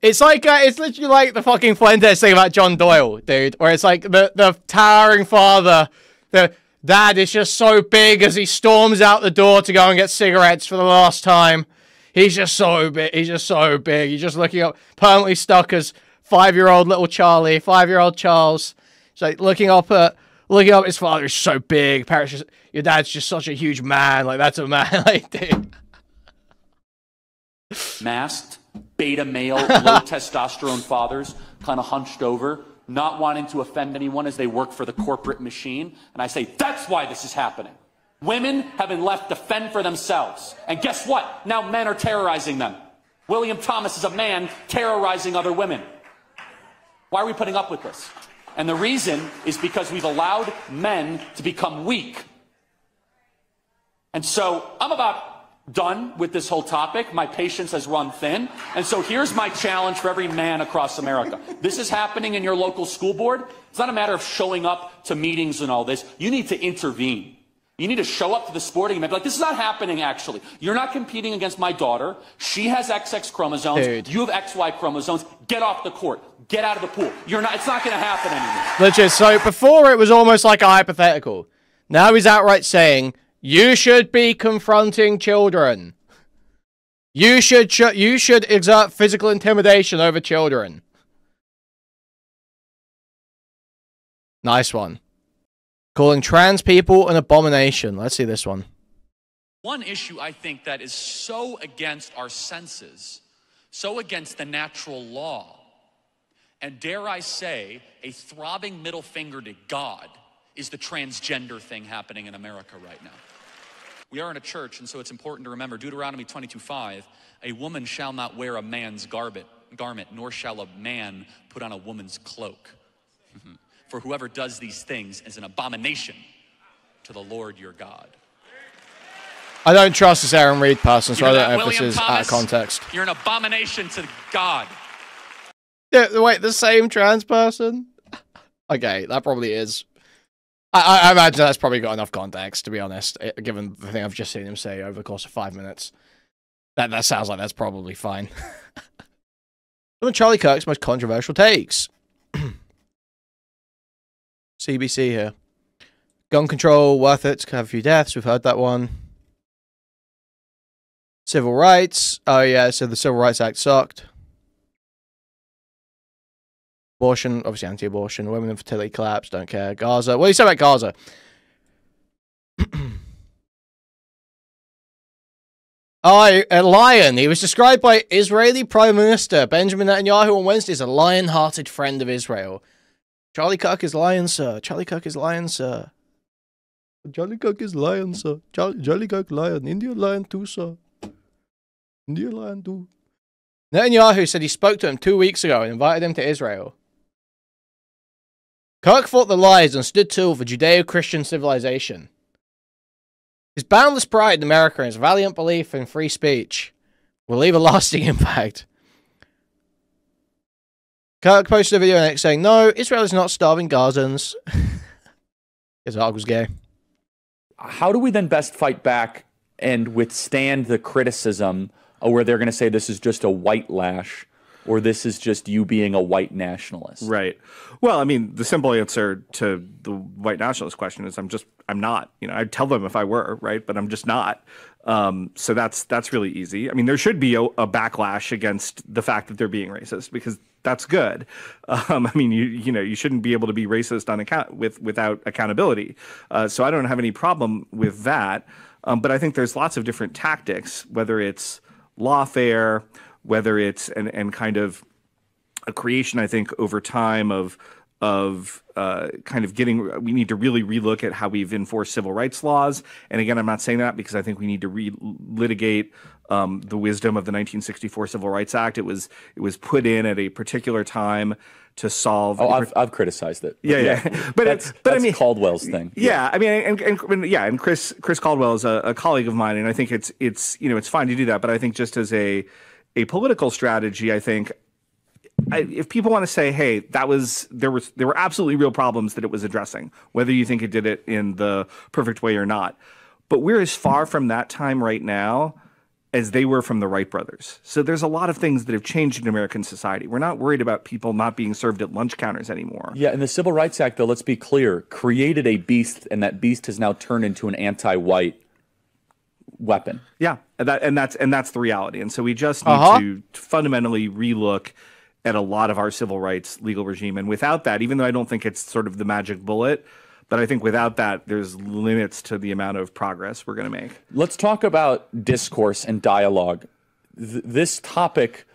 it's like it's literally like the fucking Fuentes thing about John Doyle, dude, where it's like the towering father, the dad is just so big as he storms out the door to go and get cigarettes for the last time. He's just so big. He's just so big. He's just looking up, permanently stuck as 5-year-old little Charlie, 5-year-old Charles. He's like looking up at his father. He's so big. Parents just, your dad's just such a huge man. Like, that's a man. Like, dude. Masked, beta male, low testosterone fathers, kind of hunched over, not wanting to offend anyone as they work for the corporate machine. And I say, that's why this is happening. Women have been left to fend for themselves. And guess what? Now men are terrorizing them. William Thomas is a man terrorizing other women. Why are we putting up with this? And the reason is because we've allowed men to become weak. And so I'm about done with this whole topic. My patience has run thin. And so here's my challenge for every man across America. This is happening in your local school board. It's not a matter of showing up to meetings and all this. You need to intervene. You need to show up to the sporting event. Like, this is not happening, actually. You're not competing against my daughter. She has XX chromosomes. Dude. You have XY chromosomes. Get off the court. Get out of the pool. It's not going to happen anymore. Legit. So before it was almost like a hypothetical. Now he's outright saying, you should be confronting children. You should exert physical intimidation over children. Nice one. Calling trans people an abomination. Let's see this one. One issue I think that is so against our senses, so against the natural law, and dare I say, a throbbing middle finger to God, is the transgender thing happening in America right now. We are in a church, and so it's important to remember Deuteronomy 22:5, a woman shall not wear a man's garment, nor shall a man put on a woman's cloak. For whoever does these things is an abomination to the Lord your God. I don't trust this Aaron Reed person, so I don't know if this William is out Thomas, of context. You're an abomination to God. Yeah, wait, the same trans person? Okay, that probably is. I imagine that's probably got enough context, to be honest, given the thing I've just seen him say over the course of 5 minutes. That sounds like that's probably fine. One of Charlie Kirk's most controversial takes. CBC here. Gun control, worth it to have a few deaths. We've heard that one. Civil rights. Oh, yeah, so the Civil Rights Act sucked. Abortion, obviously anti-abortion. Women and fertility collapse, don't care. Gaza. What do you say about Gaza? A lion. He was described by Israeli Prime Minister Benjamin Netanyahu on Wednesday as a lion-hearted friend of Israel. Charlie Kirk is lying, sir. Charlie Kirk is lying, sir. Charlie Kirk is lying, sir. Charlie Kirk lying. India lying too, sir. India lying too. Netanyahu said he spoke to him 2 weeks ago and invited him to Israel. Kirk fought the lies and stood tall for Judeo-Christian civilization. His boundless pride in America and his valiant belief in free speech will leave a lasting impact. Kirk posted a video next saying, "No, Israel is not starving Gazans." His dog was gay. How do we then best fight back and withstand the criticism where they're going to say this is just a white lash or this is just you being a white nationalist? Right. Well, I mean, the simple answer to the white nationalist question is I'm not. You know, I'd tell them if I were, right? But I'm just not. So that's really easy. I mean, there should be a backlash against the fact that they're being racist because that's good. I mean, you shouldn't be able to be racist on without accountability. So I don't have any problem with that. But I think there's lots of different tactics, whether it's lawfare, whether it's and kind of a creation, I think, over time of kind of we need to really relook at how we've enforced civil rights laws. And again, I'm not saying that because I think we need to relitigate the wisdom of the 1964 Civil Rights Act. It was put in at a particular time to solve. Oh, I've criticized it. Yeah. But that's I mean, Caldwell's thing. Yeah, I mean, and Chris Caldwell is a colleague of mine, and I think it's fine to do that. But I think just as a political strategy, I think if people want to say, hey, there were absolutely real problems that it was addressing, whether you think it did it in the perfect way or not. But we're as far from that time right now as they were from the Wright brothers. So there's a lot of things that have changed in American society. We're not worried about people not being served at lunch counters anymore. Yeah, and the Civil Rights Act, though, let's be clear, created a beast, and that beast has now turned into an anti-white weapon. Yeah, and that's the reality. And so we just need to fundamentally relook at a lot of our civil rights legal regime. And without that, even though I don't think it's sort of the magic bullet, but I think without that, there's limits to the amount of progress we're going to make. Let's talk about discourse and dialogue. This topic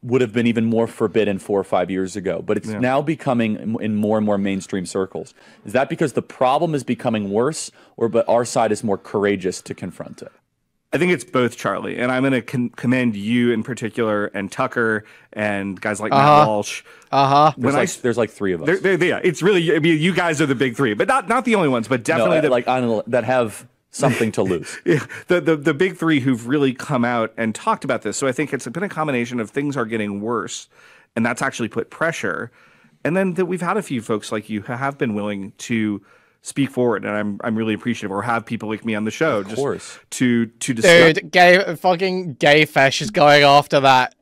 would have been even more forbidden 4 or 5 years ago, but it's now becoming in more and more mainstream circles. Is that because the problem is becoming worse, but our side is more courageous to confront it? I think it's both, Charlie, and I'm going to commend you in particular, and Tucker, and guys like Matt Walsh. There's like 3 of us. Yeah, it's really. I mean, you guys are the big 3, but not the only ones, but definitely that have something to lose. Yeah, the big 3 who've really come out and talked about this. So I think it's been a combination of things are getting worse, and that's actually put pressure, and then that we've had a few folks like you who have been willing to speak forward, and I'm really appreciative, or have people like me on the show just to discuss. Dude, fucking gay fesh is going after that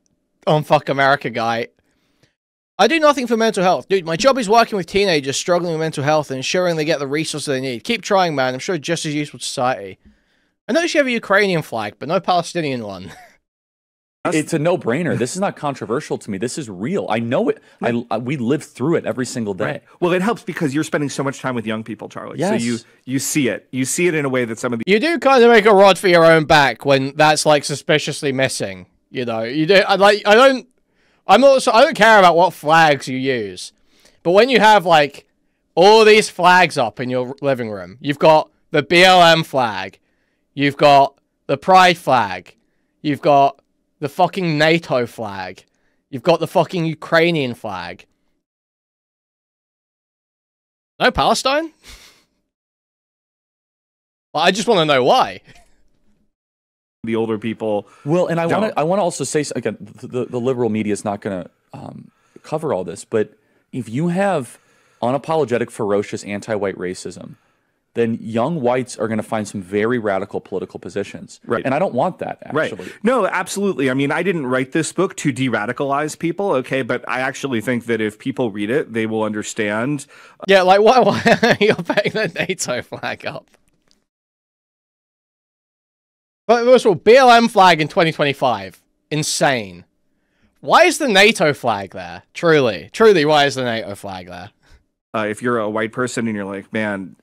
on Fuck America guy. I do nothing for mental health. Dude, my job is working with teenagers struggling with mental health and ensuring they get the resources they need. Keep trying, man. I'm sure it's just as useful to society. I notice you have a Ukrainian flag, but no Palestinian one. It's a no-brainer. This is not controversial to me. This is real. I know it. We live through it every single day. Right. Well, it helps because you're spending so much time with young people, Charlie. Yes. So you see it. You see it in a way that some of the... You do kind of make a rod for your own back when that's like suspiciously missing. You know, you do. I don't care about what flags you use, but when you have like all these flags up in your living room, you've got the BLM flag, you've got the Pride flag, you've got the fucking NATO flag, you've got the fucking Ukrainian flag. No Palestine? Well, I just want to know why. The older people. Well, and I want to also say, again, the liberal media is not going to cover all this, but if you have unapologetic, ferocious anti-white racism, then young whites are going to find some very radical political positions. Right. And I don't want that, actually. Right. No, absolutely. I mean, I didn't write this book to de-radicalize people, okay? But I actually think that if people read it, they will understand. Yeah, like, why are you putting the NATO flag up? But first of all, BLM flag in 2025. Insane. Why is the NATO flag there? Truly, why is the NATO flag there? If you're a white person and you're like, man,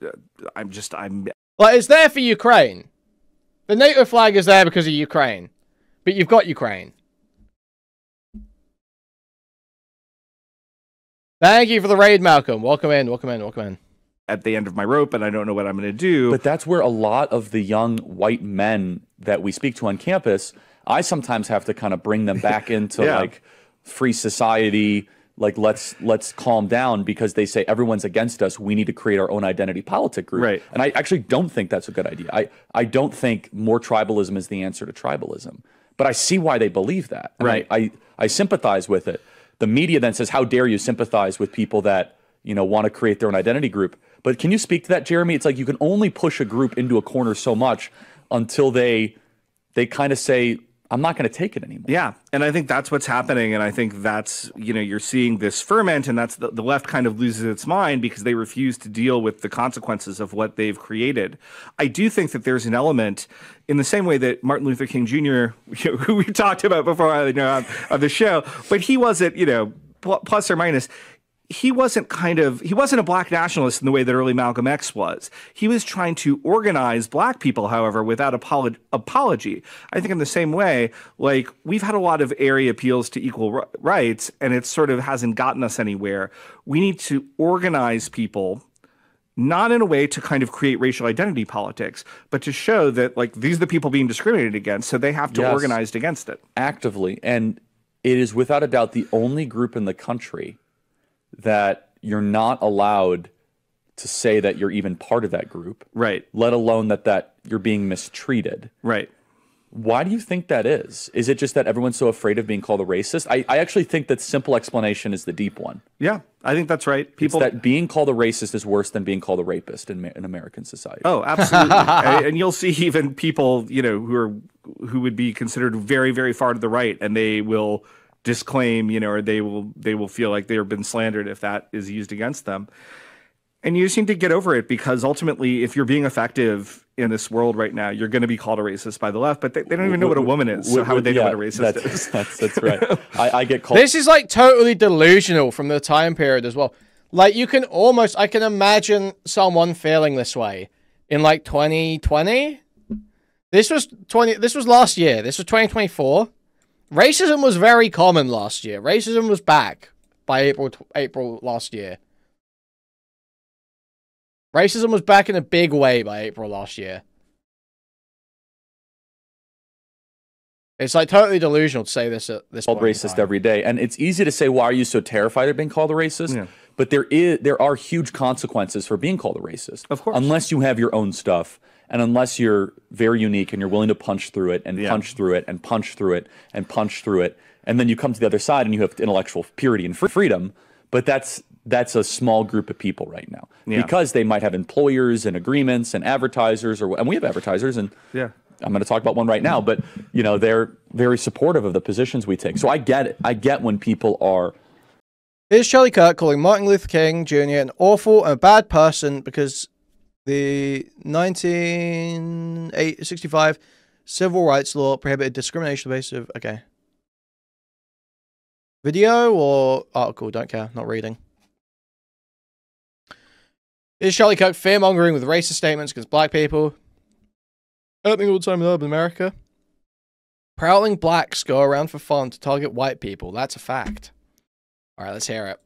I'm... Like, it's there for Ukraine. The NATO flag is there because of Ukraine. But you've got Ukraine. Thank you for the raid, Malcolm. Welcome in, welcome in, welcome in. At the end of my rope, and I don't know what I'm going to do. But that's where a lot of the young white men that we speak to on campus, I sometimes have to kind of bring them back into like free society. Like let's calm down, because they say everyone's against us. We need to create our own identity politic group. Right. And I actually don't think that's a good idea. I don't think more tribalism is the answer to tribalism. But I see why they believe that. And right. I sympathize with it. The media then says, how dare you sympathize with people that, you know, want to create their own identity group. But can you speak to that, Jeremy? It's like you can only push a group into a corner so much until they kind of say, I'm not going to take it anymore. Yeah, and I think that's what's happening, and I think that's, you know, you're seeing this ferment, and that's the left kind of loses its mind because they refuse to deal with the consequences of what they've created. I do think that there's an element, in the same way that Martin Luther King Jr., who we talked about before on the show, but he wasn't, you know, plus or minus, he wasn't a black nationalist in the way that early Malcolm X was. He was trying to organize black people, however, without apology. I think in the same way, like, we've had a lot of area appeals to equal rights, and it sort of hasn't gotten us anywhere. We need to organize people, not in a way to kind of create racial identity politics, but to show that, like, these are the people being discriminated against, so they have to organize against it. Actively. And it is without a doubt the only group in the country that you're not allowed to say that you're even part of that group. Right. Let alone that you're being mistreated. Right. Why do you think that is? Is it just that everyone's so afraid of being called a racist? I actually think that simple explanation is the deep one. Yeah, I think that's right. People, it's that being called a racist is worse than being called a rapist in American society. Oh, absolutely. And you'll see even people, you know, who would be considered very, very far to the right, and they will disclaim, you know, or they will feel like they've been slandered if that is used against them. And you just need to get over it, because ultimately, if you're being effective in this world right now, you're going to be called a racist by the left, but they don't even know what a woman is. So how would they know what a racist is? That's right. I get called. This is like totally delusional from the time period as well. Like, I can imagine someone feeling this way in like 2020. This was last year. This was 2024. Racism was very common last year. Racism was back by April last year. Racism was back in a big way by April last year. It's like totally delusional to say this at this point. Called racist every day, and it's easy to say, why are you so terrified of being called a racist? Yeah. But there are huge consequences for being called a racist. Of course. Unless you have your own stuff, and unless you're very unique and you're willing to punch through it and punch through it and punch through it and punch through it, and then you come to the other side and you have intellectual purity and freedom. But that's a small group of people right now, because they might have employers and agreements and advertisers, and we have advertisers, and I'm going to talk about one right now. But you know, they're very supportive of the positions we take. So I get it. I get when people are. Here's Charlie Kirk calling Martin Luther King Jr. an awful and a bad person because the 1965 civil rights law prohibited discrimination based of video or article, don't care, not reading. Here's Charlie Kirk fear-mongering with racist statements against black people. Happening all the time in urban America. Prowling blacks go around for fun to target white people. That's a fact. All right, let's hear it.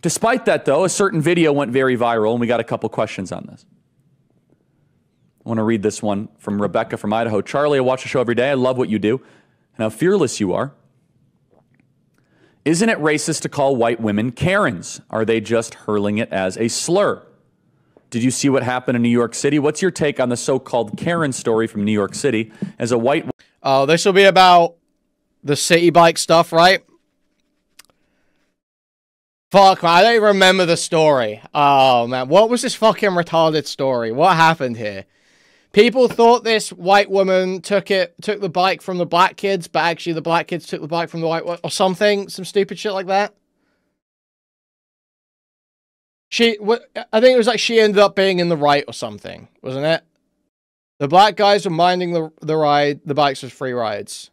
Despite that, though, a certain video went very viral, and we got a couple questions on this. I want to read this one from Rebecca from Idaho. Charlie, I watch the show every day. I love what you do and how fearless you are. Isn't it racist to call white women Karens? Are they just hurling it as a slur? Did you see what happened in New York City? What's your take on the so-called Karen story from New York City? As a white... Oh, this will be about the city bike stuff, right? Fuck, man, I don't even remember the story. Oh, man, what was this fucking retarded story? What happened here? People thought this white woman took the bike from the black kids, but actually the black kids took the bike from the white or something, some stupid shit like that. I think it was like she ended up being in the right or something, wasn't it? The black guys were minding the ride, the bikes was free rides.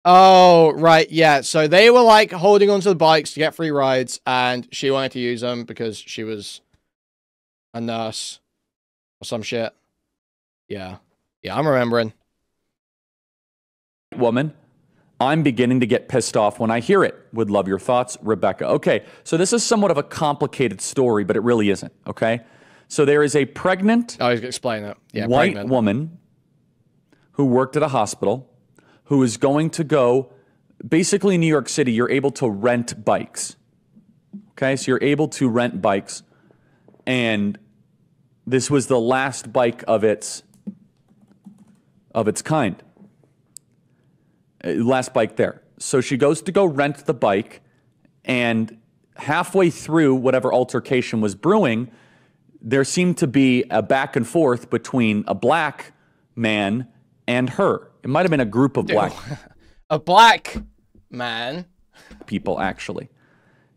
Oh, right, yeah. So they were like holding onto the bikes to get free rides, and she wanted to use them because she was a nurse or some shit. Yeah. Yeah, I'm remembering. Woman I'm beginning to get pissed off when I hear it. Would love your thoughts, Rebecca. Okay, so this is somewhat of a complicated story, but it really isn't, okay? So there is a pregnant Oh, he's going to explain it. Yeah, white pregnant. woman who worked at a hospital who is going to go, basically in New York City, you're able to rent bikes. Okay, so you're able to rent bikes, and this was the last bike of its kind. Last bike there. So she goes to go rent the bike, and halfway through whatever altercation was brewing, there seemed to be a back and forth between a black man and her. It might have been a group of black A black man. people, actually.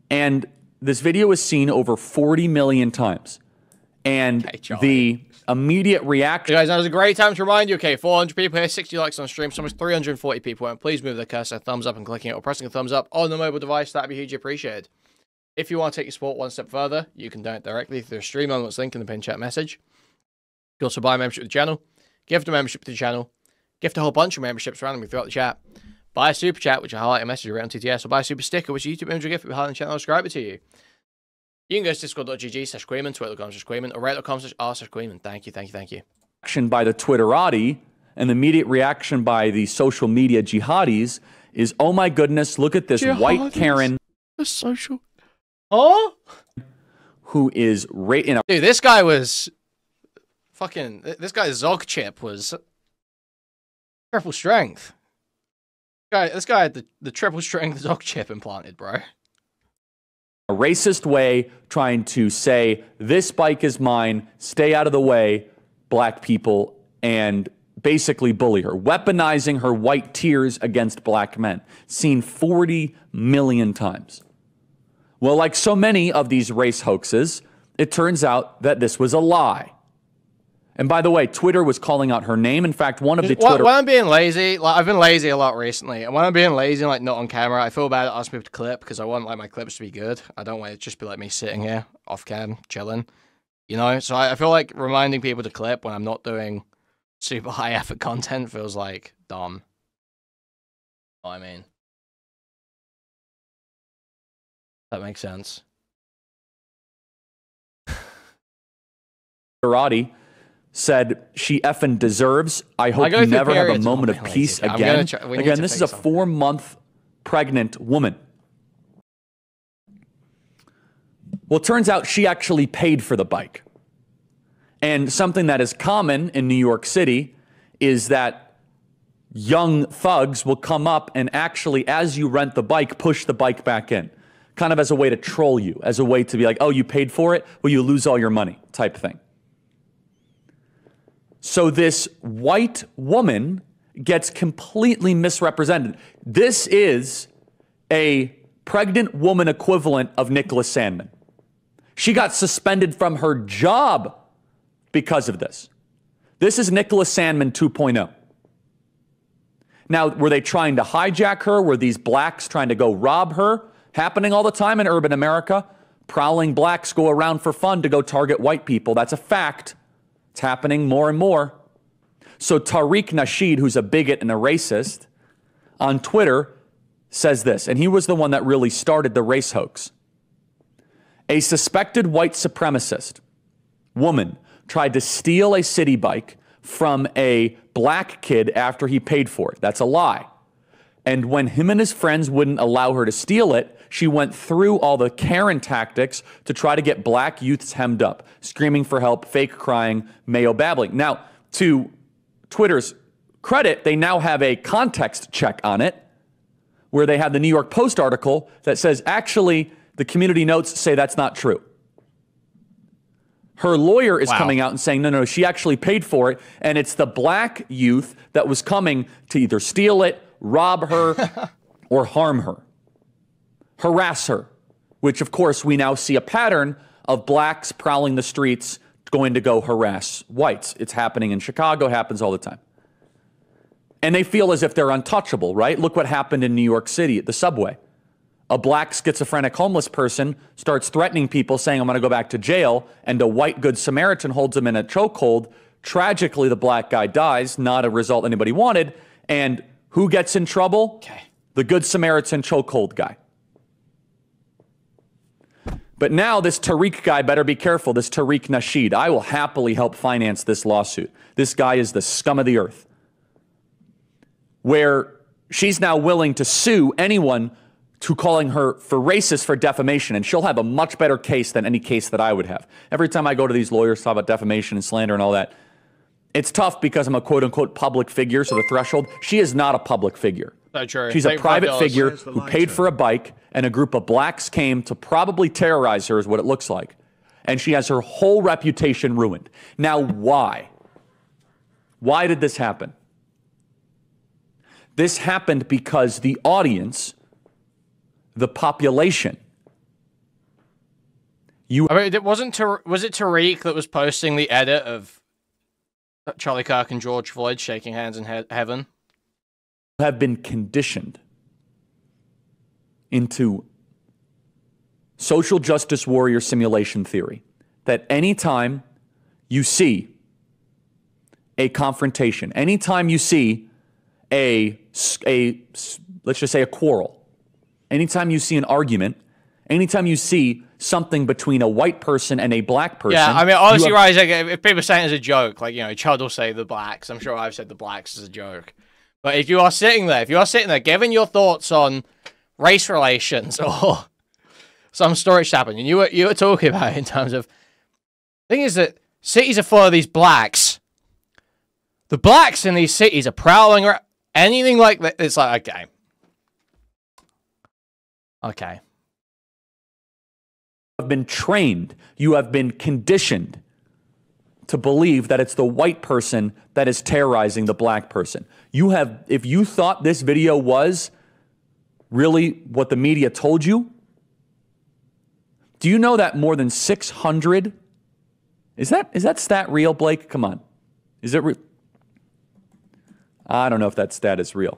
And this video was seen over 40 million times. And the immediate reaction... Hey guys, that was a great time to remind you, okay, 400 people here, 60 likes on stream, so almost 340 people went. Please move the cursor, thumbs up and clicking it, or pressing a thumbs up on the mobile device. That'd be hugely appreciated. If you want to take your support one step further, you can donate directly through the stream elements link in the pinned chat message. You can also buy a membership to the channel, gift a membership to the channel, gift a whole bunch of memberships randomly throughout the chat, buy a super chat, which will highlight a message right on TTS, or buy a super sticker, which is a YouTube membership gift, which will highlight the channel and subscribe it to you. You can go to discord.gg/Kuihman, twitter.com/Kuihman, or reddit.com/r/Kuihman. Thank you, thank you, thank you. Reaction by the Twitterati and the immediate reaction by the social media jihadis is, oh my goodness, look at this white Karen. The social... Oh? Who is in a... Dude, this guy was... Fucking... This guy's Zog chip was... triple strength. This guy had the triple strength Zog chip implanted, bro. A racist way, trying to say, this bike is mine, stay out of the way, black people, and basically bully her, weaponizing her white tears against black men. Seen 40 million times. Well, like so many of these race hoaxes, it turns out that this was a lie. And by the way, Twitter was calling out her name. In fact, one of the Twitter... When I'm being lazy, like I've been lazy a lot recently, and when I'm being lazy, like not on camera, I feel bad asking people to clip because I want like my clips to be good. I don't want it to just be like me sitting here off cam, chilling, you know. So I feel like reminding people to clip when I'm not doing super high effort content feels like dumb. You know what I mean, that makes sense. Karate said she effing deserves. I hope you never have a moment of peace again. Again, this is a 4-month pregnant woman. Well, it turns out she actually paid for the bike. And something that is common in New York City is that young thugs will come up and actually, as you rent the bike, push the bike back in. Kind of as a way to troll you, as a way to be like, oh, you paid for it? Well, you lose all your money type thing. So this white woman gets completely misrepresented. This is a pregnant woman equivalent of Nicholas Sandmann. She got suspended from her job because of this. This is Nicholas Sandmann 2.0. Now, were they trying to hijack her? Were these blacks trying to go rob her? Happening all the time in urban America. Prowling blacks go around for fun to go target white people. That's a fact. It's happening more and more. So Tariq Nasheed, who's a bigot and a racist, on Twitter says this, and he was the one that really started the race hoax. A suspected white supremacist woman tried to steal a city bike from a black kid after he paid for it. That's a lie. And when him and his friends wouldn't allow her to steal it, she went through all the Karen tactics to try to get black youths hemmed up, screaming for help, fake crying, mayo babbling. Now, to Twitter's credit, they now have a context check on it, where they have the New York Post article that says, actually, the community notes say that's not true. Her lawyer is coming out and saying, no, she actually paid for it, and it's the black youth that was coming to either steal it, rob her, or harm her. Harass her, which of course we now see a pattern of blacks prowling the streets going to go harass whites. It's happening in Chicago, happens all the time. And they feel as if they're untouchable, right? Look what happened in New York City at the subway. A black schizophrenic homeless person starts threatening people saying, I'm going to go back to jail, and a white good Samaritan holds him in a chokehold. Tragically, the black guy dies, not a result anybody wanted. And who gets in trouble? the Good Samaritan chokehold guy. But now this Tariq guy better be careful, this Tariq Nasheed. I will happily help finance this lawsuit. This guy is the scum of the earth. Where she's now willing to sue anyone to calling her for racist for defamation, and she'll have a much better case than any case that I would have. Every time I go to these lawyers to talk about defamation and slander and all that, it's tough because I'm a quote-unquote public figure, so the threshold, she is not a public figure. True. She's a private figure who paid for a bike, and a group of blacks came to probably terrorize her is what it looks like. And she has her whole reputation ruined. Now, why? Why did this happen? This happened because the audience, the population. Was it Tariq that was posting the edit of Charlie Kirk and George Floyd shaking hands in heaven? Have been conditioned into social justice warrior simulation theory that anytime you see a confrontation, anytime you see let's just say a quarrel, anytime you see an argument, anytime you see something between a white person and a black person. Yeah, I mean, honestly, right, if people are saying it as a joke, like, you know, Chud will say the blacks. I'm sure I've said the blacks as a joke. But if you are sitting there, giving your thoughts on race relations or some story that's happened, and you were talking about it in terms of, the thing is that cities are full of these blacks. The blacks in these cities are prowling around. Anything like that, it's like, okay. You have been trained, you have been conditioned to believe that it's the white person that is terrorizing the black person. If you thought this video was really what the media told you, do you know that more than 600, is that stat real, Blake? Come on. Is it real? I don't know if that stat is real.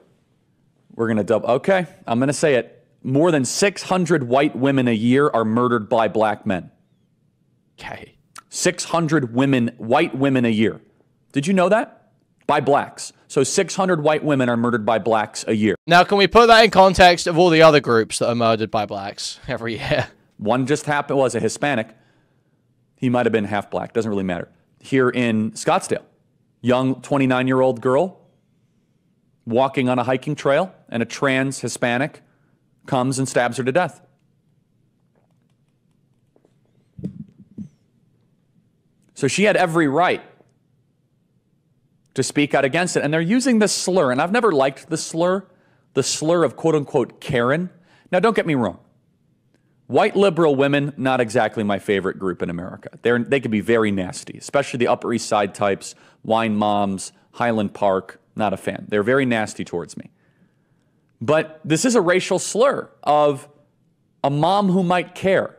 We're going to double, okay, I'm going to say it. More than 600 white women a year are murdered by black men. Okay. 600 white women a year. Did you know that? By blacks. So 600 white women are murdered by blacks a year. Now, can we put that in context of all the other groups that are murdered by blacks every year? One just happened, was a Hispanic. He might have been half black, doesn't really matter. Here in Scottsdale, young 29-year-old girl walking on a hiking trail, and a trans Hispanic comes and stabs her to death. So she had every right to speak out against it. And they're using this slur, and I've never liked the slur of quote-unquote Karen. Now, don't get me wrong. White liberal women, not exactly my favorite group in America. They can be very nasty, especially the Upper East Side types, wine moms, Highland Park, not a fan. They're very nasty towards me. But this is a racial slur of a mom who might care,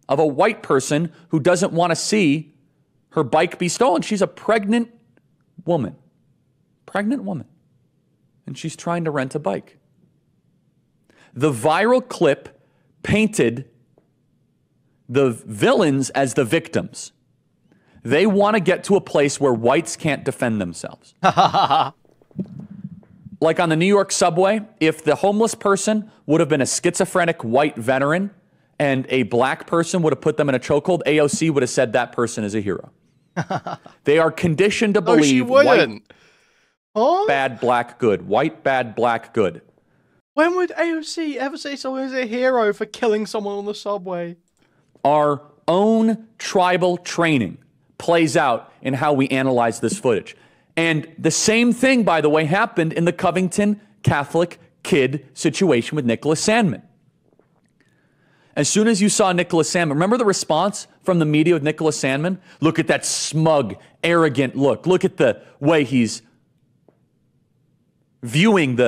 of a white person who doesn't want to see her bike be stolen. She's a pregnant woman. And she's trying to rent a bike. The viral clip painted the villains as the victims. They want to get to a place where whites can't defend themselves. Like on the New York subway, if the homeless person would have been a schizophrenic white veteran and a black person would have put them in a chokehold, AOC would have said that person is a hero. They are conditioned to believe white, bad, black, good. White, bad, black, good. When would AOC ever say someone is a hero for killing someone on the subway? Our own tribal training plays out in how we analyze this footage. And the same thing, by the way, happened in the Covington Catholic kid situation with Nicholas Sandmann. As soon as you saw Nicholas Sandmann, remember the response from the media with Nicholas Sandmann? Look at that smug, arrogant look. Look at the way he's viewing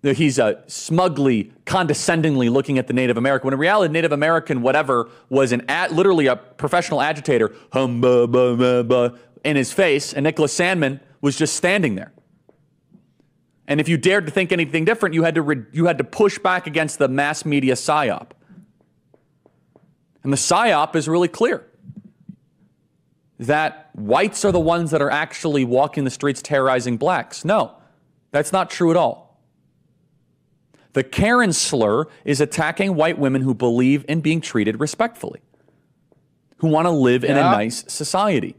he's smugly, condescendingly looking at the Native American. When in reality, Native American, whatever, was literally a professional agitator, in his face, and Nicholas Sandmann was just standing there. And if you dared to think anything different, you had to push back against the mass media psyop. And the psyop is really clear. That whites are the ones that are actually walking the streets terrorizing blacks. No, that's not true at all. The Karen slur is attacking white women who believe in being treated respectfully, who want to live in a nice society,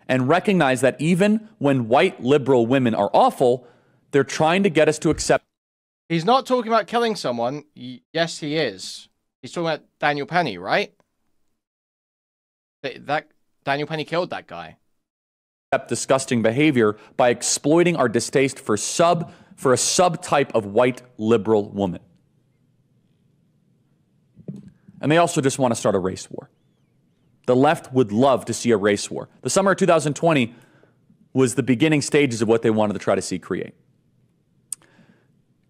and recognize that even when white liberal women are awful, they're trying to get us to accept. He's not talking about killing someone. Yes, he is. He's talking about Daniel Penny, right? That Daniel Penny killed that guy. Disgusting behavior by exploiting our distaste for a subtype of white liberal woman. And they also just want to start a race war. The left would love to see a race war. The summer of 2020 was the beginning stages of what they wanted to try to see create.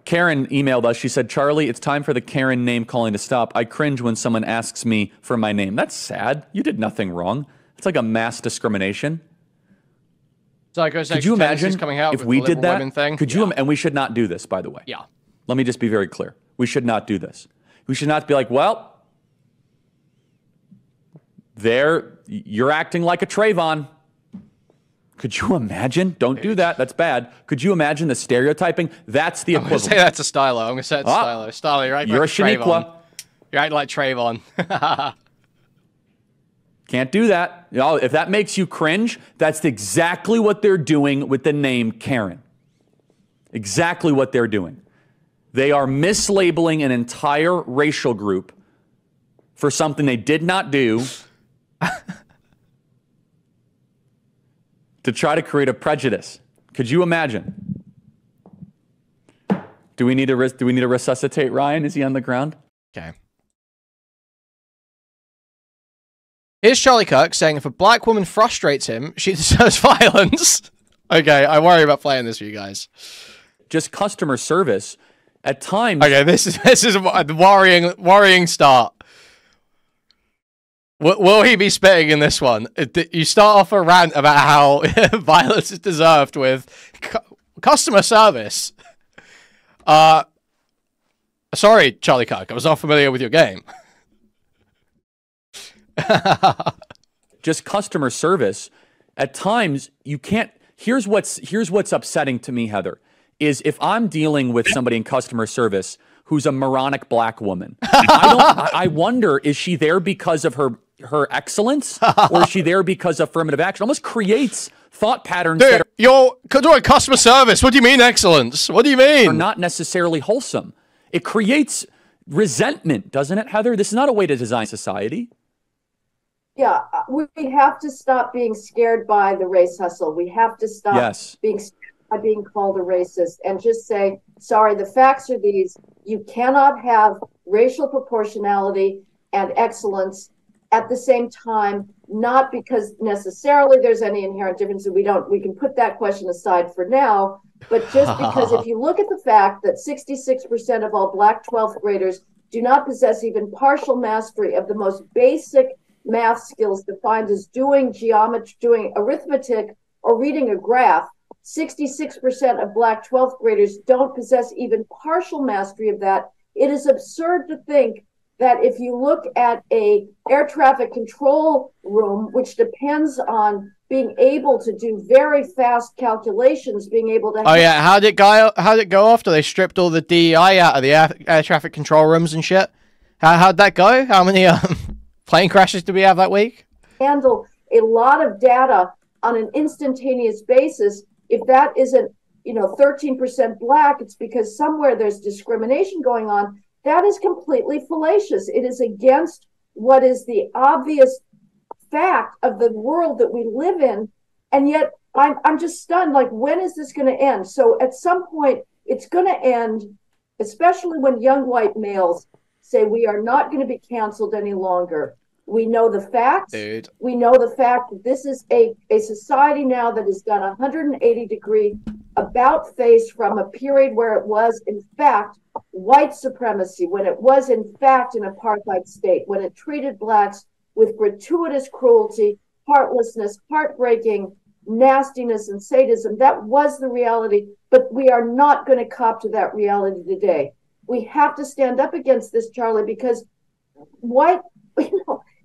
Karen emailed us. She said, Charlie, it's time for the Karen name calling to stop. I cringe when someone asks me for my name. That's sad. You did nothing wrong. It's like a mass discrimination. Could you imagine coming out if we did that? Thing? Could you? And we should not do this, by the way. Yeah. Let me just be very clear. We should not do this. We should not be like, well, you're acting like a Trayvon. Could you imagine? Don't do that. That's bad. Could you imagine the stereotyping? That's the equivalent. I'm going to say that's a stylo. I'm going to say it's stylo. Stylo, you're acting you're like a Shaniqua. You're acting like Trayvon. Can't do that. You know, if that makes you cringe, that's exactly what they're doing with the name Karen. Exactly what they're doing. They are mislabeling an entire racial group for something they did not do to try to create a prejudice. Could you imagine? Do we need to resuscitate Ryan? Is he on the ground? Okay. Here's Charlie Kirk saying if a black woman frustrates him, she deserves violence. Okay, I worry about playing this for you guys. Just customer service at times. Okay, this is a worrying start. Will he be spitting in this one? You start off a rant about how violence is deserved with customer service. Sorry, Charlie Kirk, I was not familiar with your game. Just customer service. At times, you can't. Here's what's upsetting to me, Heather, is if I'm dealing with somebody in customer service who's a moronic black woman, I wonder, is she there because of her excellence, or is she there because of affirmative action? It almost creates thought patterns that you're doing customer service. What do you mean excellence? What do you mean? Are not necessarily wholesome. It creates resentment, doesn't it, Heather? This is not a way to design society. Yeah, we have to stop being scared by the race hustle. We have to stop being scared by being called a racist and just say, sorry, the facts are these. You cannot have racial proportionality and excellence at the same time, not because necessarily there's any inherent difference. We can put that question aside for now, but just because if you look at the fact that 66% of all black 12th graders do not possess even partial mastery of the most basic math skills defined as doing geometry, doing arithmetic, or reading a graph. 66% of black 12th graders don't possess even partial mastery of that. It is absurd to think that if you look at a air traffic control room, which depends on being able to do very fast calculations, being able to... Oh yeah, how'd it go after they stripped all the DEI out of the air traffic control rooms and shit? How'd that go? How many plane crashes did we have that week? Handle a lot of data on an instantaneous basis. If that isn't, 13% black, it's because somewhere there's discrimination going on. That is completely fallacious. It is against what is the obvious fact of the world that we live in. And yet I'm just stunned. Like, when is this going to end? So at some point it's going to end, especially when young white males say we are not going to be canceled any longer. We know the facts. Dude. We know the fact that this is a society now that has done a 180-degree about face from a period where it was, in fact, white supremacy, when it was, in fact, an apartheid state, when it treated blacks with gratuitous cruelty, heartlessness, heartbreaking nastiness, and sadism. That was the reality, but we are not going to cop to that reality today. We have to stand up against this, Charlie, because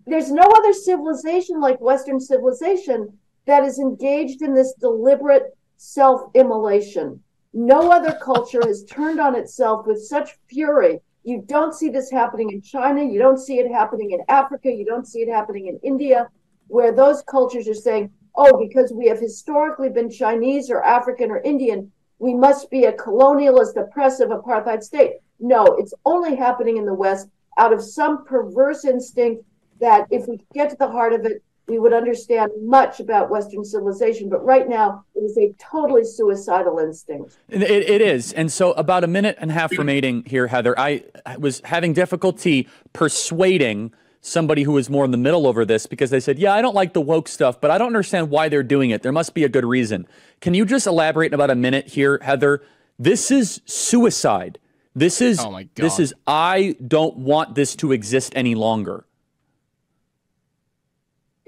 there's no other civilization like Western civilization that is engaged in this deliberate self-immolation. No other culture has turned on itself with such fury. You don't see this happening in China. You don't see it happening in Africa. You don't see it happening in India, where those cultures are saying, oh, because we have historically been Chinese or African or Indian, we must be a colonialist, oppressive apartheid state. No, it's only happening in the West out of some perverse instinct that if we get to the heart of it, we would understand much about Western civilization. But right now, it is a totally suicidal instinct. It is. And so about a minute and a half remaining here, Heather. I was having difficulty persuading somebody who was more in the middle over this because they said, yeah, I don't like the woke stuff, but I don't understand why they're doing it. There must be a good reason. Can you just elaborate in about a minute here, Heather? This is suicide. This is, oh my God. This is, I don't want this to exist any longer.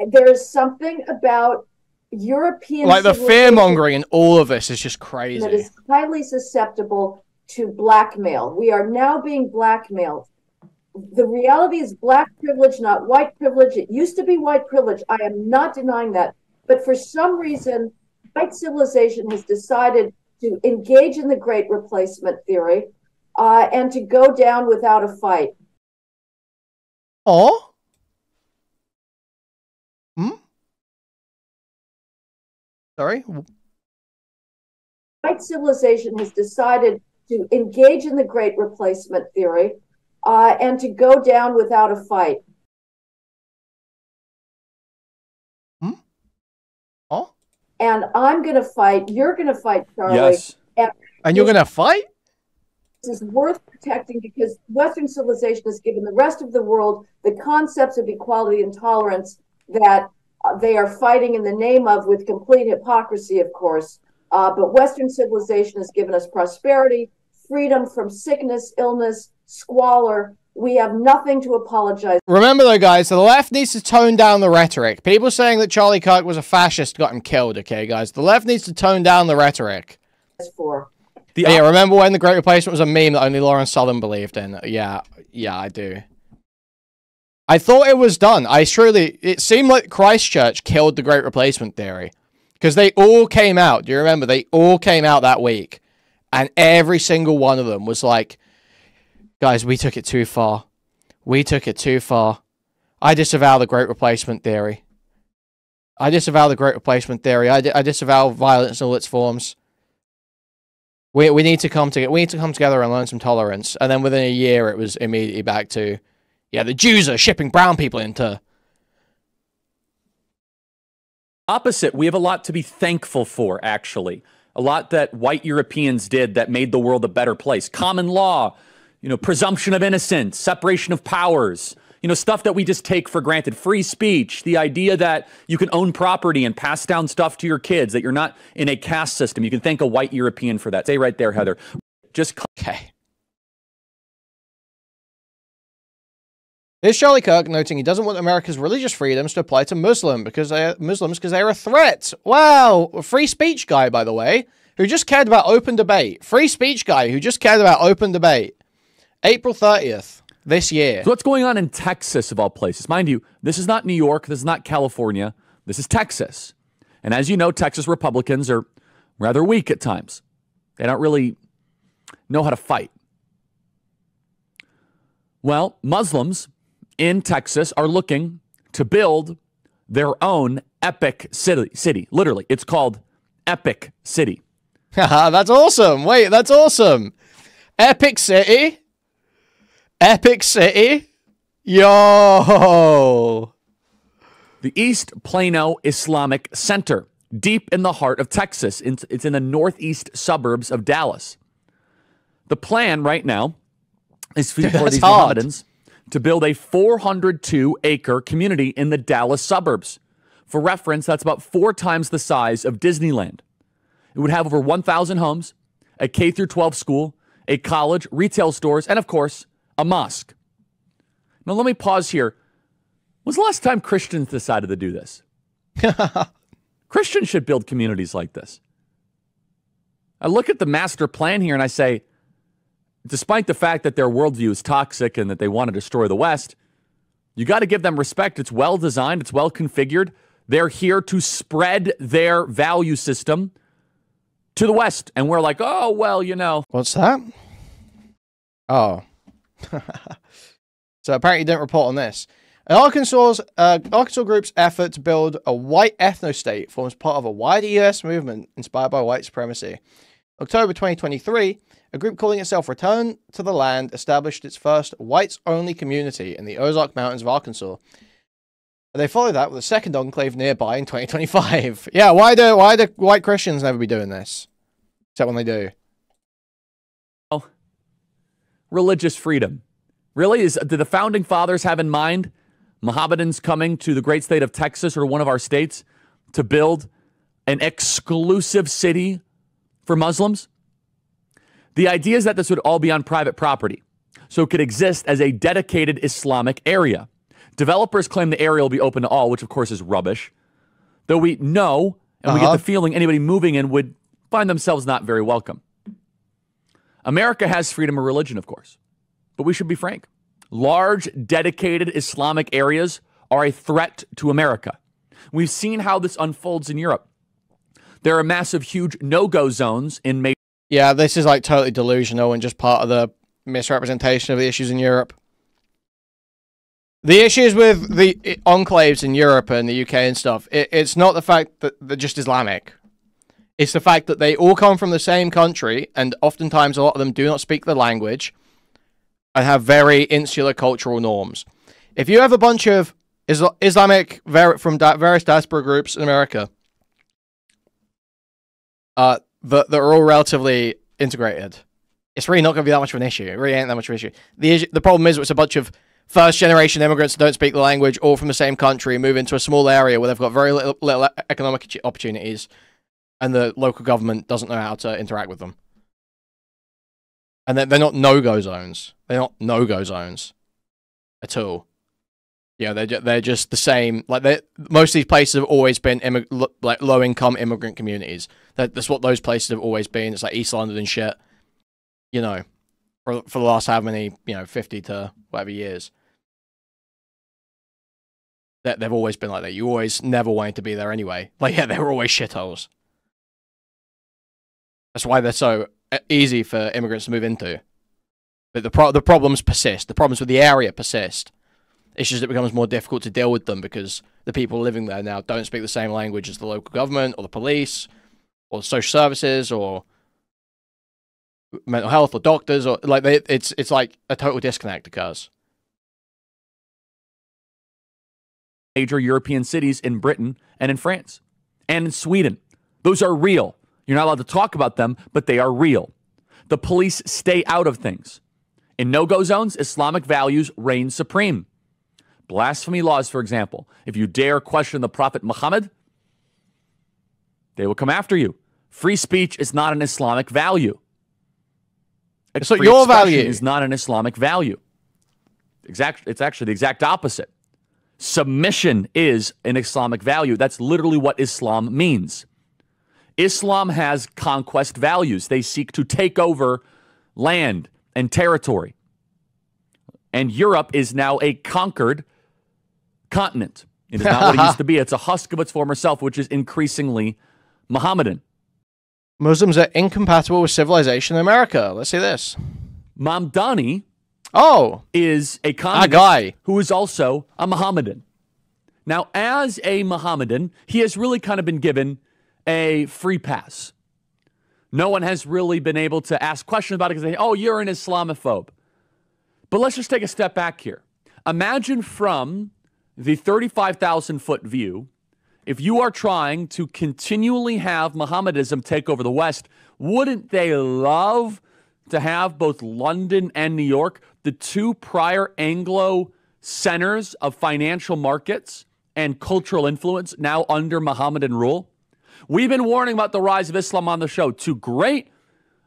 There is something about European, like the fear mongering in all of this is just crazy. That is highly susceptible to blackmail. We are now being blackmailed. The reality is black privilege, not white privilege. It used to be white privilege. I am not denying that. But for some reason, white civilization has decided to engage in the Great Replacement theory and to go down without a fight. Oh? Sorry? White civilization has decided to engage in the Great Replacement theory and to go down without a fight. Oh? And I'm going to fight. You're going to fight, Charlie. Yes. And you're going to fight? This is worth protecting because Western civilization has given the rest of the world the concepts of equality and tolerance that they are fighting in the name of, with complete hypocrisy, of course. But Western civilization has given us prosperity, freedom from sickness, illness, squalor. We have nothing to apologize. Remember, though, guys, the left needs to tone down the rhetoric. People saying that Charlie Kirk was a fascist got him killed, okay, guys? The left needs to tone down the rhetoric. Yeah, remember when the Great Replacement was a meme that only Lauren Southern believed in? Yeah, I do. I thought it was done. It seemed like Christchurch killed the Great Replacement theory. Because they all came out. Do you remember? They all came out that week. And every single one of them was like, guys, we took it too far. We took it too far. I disavow the Great Replacement theory. I disavow the Great Replacement theory. I disavow violence in all its forms. We need to come together. We need to come together and learn some tolerance. And then within a year, it was immediately back to, yeah, the Jews are shipping brown people into. Opposite, we have a lot to be thankful for, actually. A lot that white Europeans did that made the world a better place. Common law, presumption of innocence, separation of powers, stuff that we just take for granted. Free speech, the idea that you can own property and pass down stuff to your kids, that you're not in a caste system. You can thank a white European for that. Stay right there, Heather. Okay. Here's Charlie Kirk noting he doesn't want America's religious freedoms to apply to Muslims because they're a threat. Wow, a free speech guy, by the way, who just cared about open debate. Free speech guy who just cared about open debate. April 30th this year. So what's going on in Texas, of all places? Mind you, this is not New York. This is not California. This is Texas. And as you know, Texas Republicans are rather weak at times. They don't really know how to fight. Well, Muslims in Texas are looking to build their own epic city. Literally, it's called Epic City. That's awesome. Wait, that's awesome. Epic City? Epic City? Yo! The East Plano Islamic Center, deep in the heart of Texas. It's in the northeast suburbs of Dallas. The plan right now is for these Mohammedans to build a 402-acre community in the Dallas suburbs. For reference, that's about 4 times the size of Disneyland. It would have over 1,000 homes, a K-12 school, a college, retail stores, and of course, a mosque. Now, let me pause here. When's the last time Christians decided to do this? Christians should build communities like this. I look at the master plan here and I say, despite the fact that their worldview is toxic and that they want to destroy the West, you got to give them respect. It's well designed. It's well configured. They're here to spread their value system to the west. And we're like, oh, well, you know. What's that? Oh. So apparently you didn't report on this. Arkansas group's effort to build a white ethno-state forms part of a wider U.S. movement inspired by white supremacy. October 2023, a group calling itself Return to the Land established its first whites-only community in the Ozark Mountains of Arkansas. They followed that with a second enclave nearby in 2025. Yeah, why do white Christians never be doing this? Except when they do. Oh, religious freedom. Really? Did the founding fathers have in mind Mohammedans coming to the great state of Texas or one of our states to build an exclusive city for Muslims? The idea is that this would all be on private property, so it could exist as a dedicated Islamic area. Developers claim the area will be open to all, which of course is rubbish. Though we know, and we get the feeling anybody moving in would find themselves not very welcome. America has freedom of religion, of course, but we should be frank. Large, dedicated Islamic areas are a threat to America. We've seen how this unfolds in Europe. There are massive, huge no-go zones in major... Yeah, this is like totally delusional and just part of the misrepresentation of the issues in Europe. The issues with the enclaves in Europe and the UK and stuff, it's not the fact that they're just Islamic. It's the fact that they all come from the same country, and oftentimes a lot of them do not speak the language and have very insular cultural norms. If you have a bunch of Islamic from various diaspora groups in America that are all relatively integrated, it's really not going to be that much of an issue. It really ain't that much of an issue. The problem is it's a bunch of first-generation immigrants that don't speak the language, all from the same country, move into a small area where they've got very little economic opportunities, and the local government doesn't know how to interact with them. And they're not no-go zones. They're not no-go zones at all. Yeah, they're just the same. Like most of these places have always been like low-income immigrant communities. That's what those places have always been. It's like East London and shit. You know, for the last how many, 50 to whatever years. They've always been like that. You always never wanted to be there anyway. Like, yeah, they were always shitholes. That's why they're so easy for immigrants to move into. But the problems persist. The problems with the area persist. It's just it becomes more difficult to deal with them because the people living there now don't speak the same language as the local government or the police or the social services or mental health or doctors or like it's like a total disconnect occurs. Major European cities in Britain and in France and in Sweden. Those are real. You're not allowed to talk about them, but they are real. The police stay out of things. In no-go zones, Islamic values reign supreme. Blasphemy laws, for example. If you dare question the Prophet Muhammad, they will come after you. Free speech is not an Islamic value. So your value is not an Islamic value. It's actually the exact opposite. Submission is an Islamic value. That's literally what Islam means. Islam has conquest values. They seek to take over land and territory. And Europe is now a conquered continent. It is not what it used to be. It's a husk of its former self, which is increasingly Mohammedan. Muslims are incompatible with civilization in America. Let's see this. Mamdani is a guy who is also a Mohammedan. Now, as a Mohammedan, he has really kind of been given a free pass. No one has really been able to ask questions about it because they say, oh, you're an Islamophobe. But let's just take a step back here. Imagine from the 35,000-foot view, if you are trying to continually have Mohammedanism take over the West, wouldn't they love to have both London and New York, the two prior Anglo centers of financial markets and cultural influence, now under Mohammedan rule? We've been warning about the rise of Islam on the show to great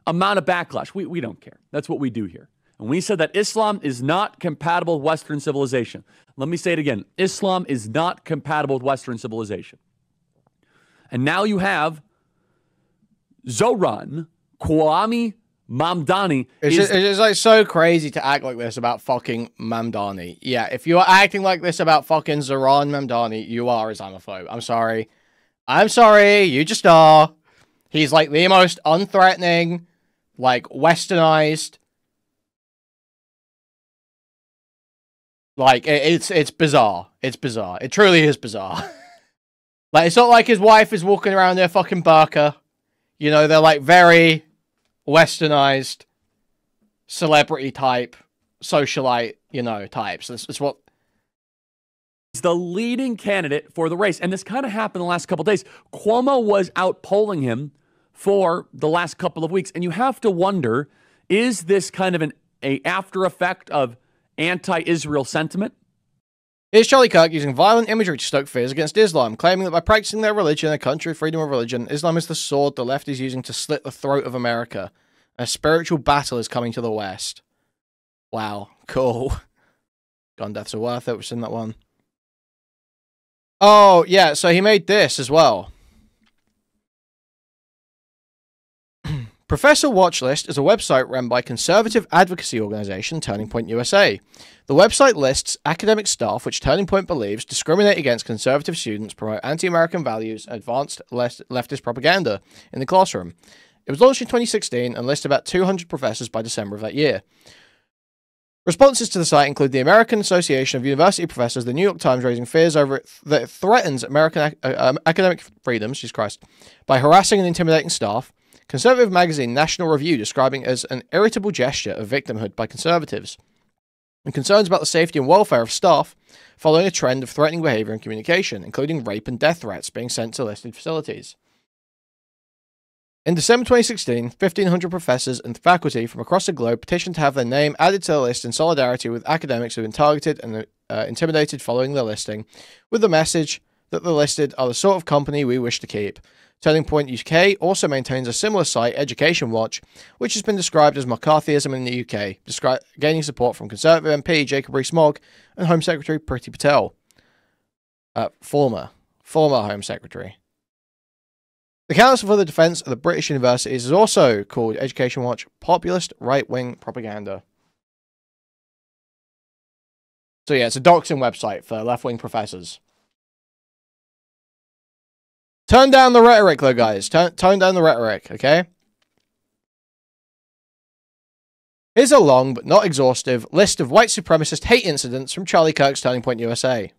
amount of backlash. We don't care. That's what we do here. And we said that Islam is not compatible with Western civilization. Let me say it again. Islam is not compatible with Western civilization. And now you have Zoran Kwame Mamdani. It's just like so crazy to act like this about fucking Mamdani. Yeah, if you are acting like this about fucking Zoran Mamdani, you are Islamophobe. I'm sorry. I'm sorry. You just are. He's like the most unthreatening, like westernized. Like it's bizarre. It's bizarre. It truly is bizarre. Like, it's not like his wife is walking around there fucking burqa. You know, they're like very westernized, celebrity type, socialite, you know, types. That's what. He's the leading candidate for the race. And this kind of happened the last couple of days. Cuomo was out polling him for the last couple of weeks. And you have to wonder, is this kind of an after effect of anti-Israel sentiment? Here's Charlie Kirk using violent imagery to stoke fears against Islam, claiming that by practicing their religion in a country of freedom of religion, Islam is the sword the left is using to slit the throat of America. A spiritual battle is coming to the West. Wow, cool. Gun deaths are worth it. We've seen that one. Oh, yeah, so he made this as well. Professor Watchlist is a website run by conservative advocacy organization Turning Point USA. The website lists academic staff which Turning Point believes discriminate against conservative students, promote anti-American values, and advanced leftist propaganda in the classroom. It was launched in 2016 and lists about 200 professors by December of that year. Responses to the site include the American Association of University Professors, the New York Times raising fears over it that it threatens American academic freedoms, Jesus Christ, by harassing and intimidating staff. Conservative magazine National Review describing it as an irritable gesture of victimhood by conservatives, and concerns about the safety and welfare of staff following a trend of threatening behavior and communication, including rape and death threats being sent to listed facilities. In December 2016, 1,500 professors and faculty from across the globe petitioned to have their name added to the list in solidarity with academics who have been targeted and intimidated following their listing, with the message that the listed are the sort of company we wish to keep. Turning Point UK also maintains a similar site, Education Watch, which has been described as McCarthyism in the UK, gaining support from Conservative MP Jacob Rees-Mogg and Home Secretary Priti Patel. Former Home Secretary. The Council for the Defence of the British Universities is also called Education Watch Populist Right-Wing Propaganda. So yeah, it's a doxing website for left-wing professors. Turn down the rhetoric, though, guys. Tone down the rhetoric, okay? Here's a long, but not exhaustive, list of white supremacist hate incidents from Charlie Kirk's Turning Point USA.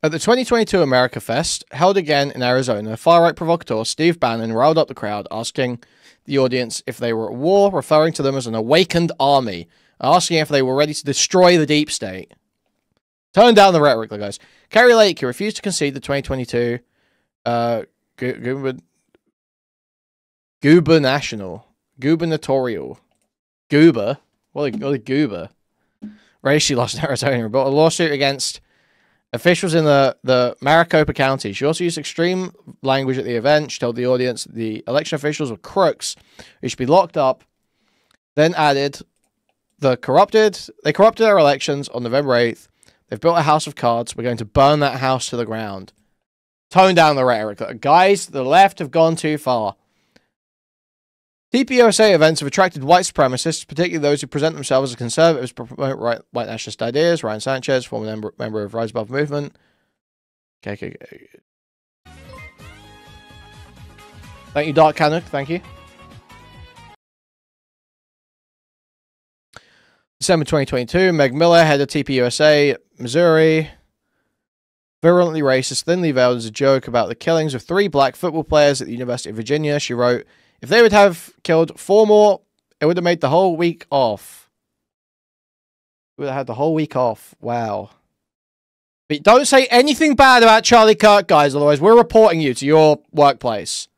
At the 2022 America Fest, held again in Arizona, far-right provocateur Steve Bannon riled up the crowd, asking the audience if they were at war, referring to them as an awakened army, asking if they were ready to destroy the deep state. Turn down the rhetoric, though, guys. Kerry Lake, who refused to concede the 2022... gubernatorial. Goober? What a goober. Race she lost in Arizona, brought a lawsuit against officials in the Maricopa County. She also used extreme language at the event. She told the audience that the election officials were crooks who should be locked up. Then added, they corrupted our elections on November 8th. They've built a house of cards. We're going to burn that house to the ground. Tone down the rhetoric. Guys, the left have gone too far. TPUSA events have attracted white supremacists, particularly those who present themselves as conservatives, promote white nationalist ideas. Ryan Sanchez, former member of Rise Above Movement. Okay. Thank you, Dark Canuck. Thank you. December 2022, Meg Miller, head of TPUSA, Missouri. Virulently racist, thinly veiled as a joke about the killings of 3 black football players at the University of Virginia. She wrote, if they would have killed 4 more, it would have made the whole week off. We would have had the whole week off. Wow. But don't say anything bad about Charlie Kirk, guys, otherwise we're reporting you to your workplace.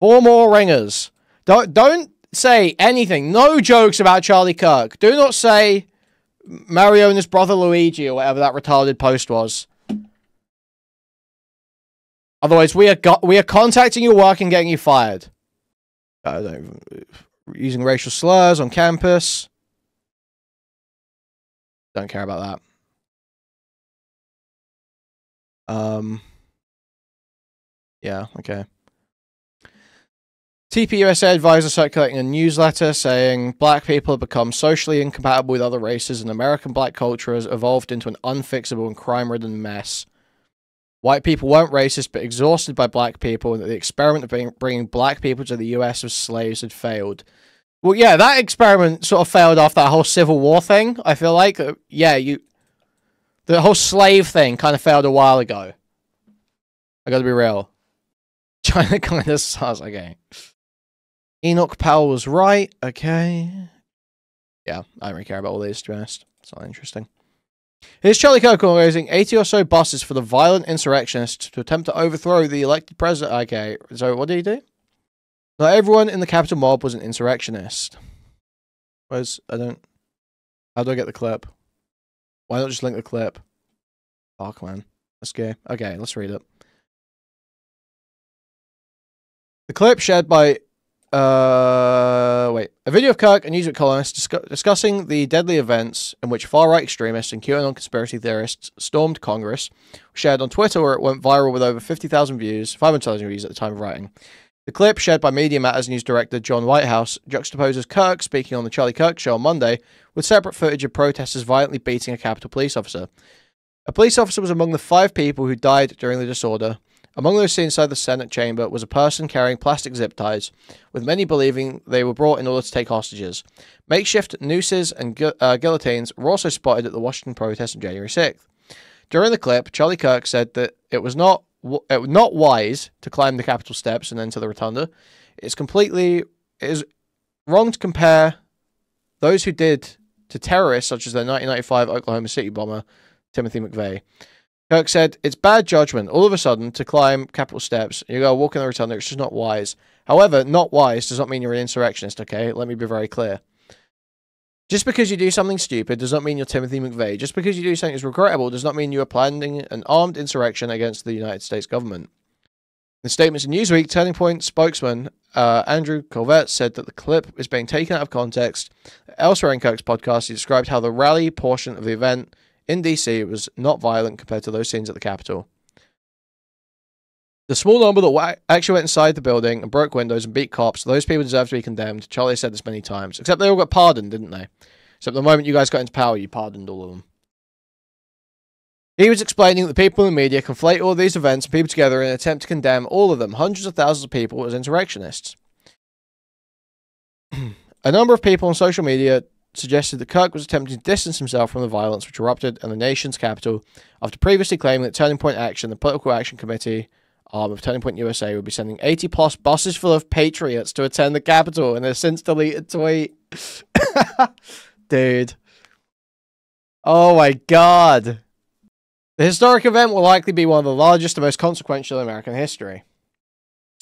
4 more ringers. Don't say anything. No jokes about Charlie Kirk. Do not say Mario and his brother Luigi or whatever that retarded post was. Otherwise, we are contacting your work and getting you fired. Using racial slurs on campus. Don't care about that. Yeah, okay. TPUSA advisor circulating a newsletter saying black people have become socially incompatible with other races and American black culture has evolved into an unfixable and crime-ridden mess. White people weren't racist, but exhausted by black people, and that the experiment of bringing black people to the US as slaves had failed. Well, yeah, that experiment sort of failed after that whole Civil War thing, I feel like. Yeah, the whole slave thing kind of failed a while ago. I gotta be real. China kind of sus, okay. Enoch Powell was right, okay. Yeah, I don't really care about all these, to be honest. It's not interesting. Here's Charlie Kirk organizing 80 or so buses for the violent insurrectionists to attempt to overthrow the elected president. Okay, so what did he do? Not everyone in the Capitol mob was an insurrectionist. How do I get the clip? Why not just link the clip? Fuck, man. Let's go. Okay, let's read it. The clip shared by a video of Kirk, a Newsweek columnist, discussing the deadly events in which far-right extremists and QAnon conspiracy theorists stormed Congress, shared on Twitter, where it went viral with over 50,000 views, 500,000 views at the time of writing. The clip, shared by Media Matters news director John Whitehouse, juxtaposes Kirk speaking on the Charlie Kirk show on Monday with separate footage of protesters violently beating a Capitol police officer. A police officer was among the 5 people who died during the disorder. Among those seen inside the Senate chamber was a person carrying plastic zip ties, with many believing they were brought in order to take hostages. Makeshift nooses and guillotines were also spotted at the Washington protest on January 6th. During the clip, Charlie Kirk said that it was not wise to climb the Capitol steps and enter the rotunda. It is wrong to compare those who did to terrorists such as the 1995 Oklahoma City bomber Timothy McVeigh. Kirk said, it's bad judgment, all of a sudden, to climb Capitol steps. You go walk in the rotunda, it's just not wise. However, not wise does not mean you're an insurrectionist, okay? Let me be very clear. Just because you do something stupid does not mean you're Timothy McVeigh. Just because you do something that's regrettable does not mean you are planning an armed insurrection against the United States government. In statements in Newsweek, Turning Point spokesman Andrew Colvett said that the clip is being taken out of context. Elsewhere in Kirk's podcast, he described how the rally portion of the event in DC was not violent compared to those scenes at the Capitol. The small number that actually went inside the building and broke windows and beat cops, those people deserve to be condemned. Charlie said this many times. Except they all got pardoned, didn't they? Except the moment you guys got into power, you pardoned all of them. He was explaining that the people in the media conflate all these events and people together in an attempt to condemn all of them, hundreds of thousands of people, as insurrectionists. A number of people on social media suggested that Kirk was attempting to distance himself from the violence which erupted in the nation's capital after previously claiming that Turning Point Action, the political action committee arm of Turning Point USA, would be sending 80-plus buses full of patriots to attend the Capitol in a since-deleted tweet. Dude. Oh my god. The historic event will likely be one of the largest and most consequential in American history.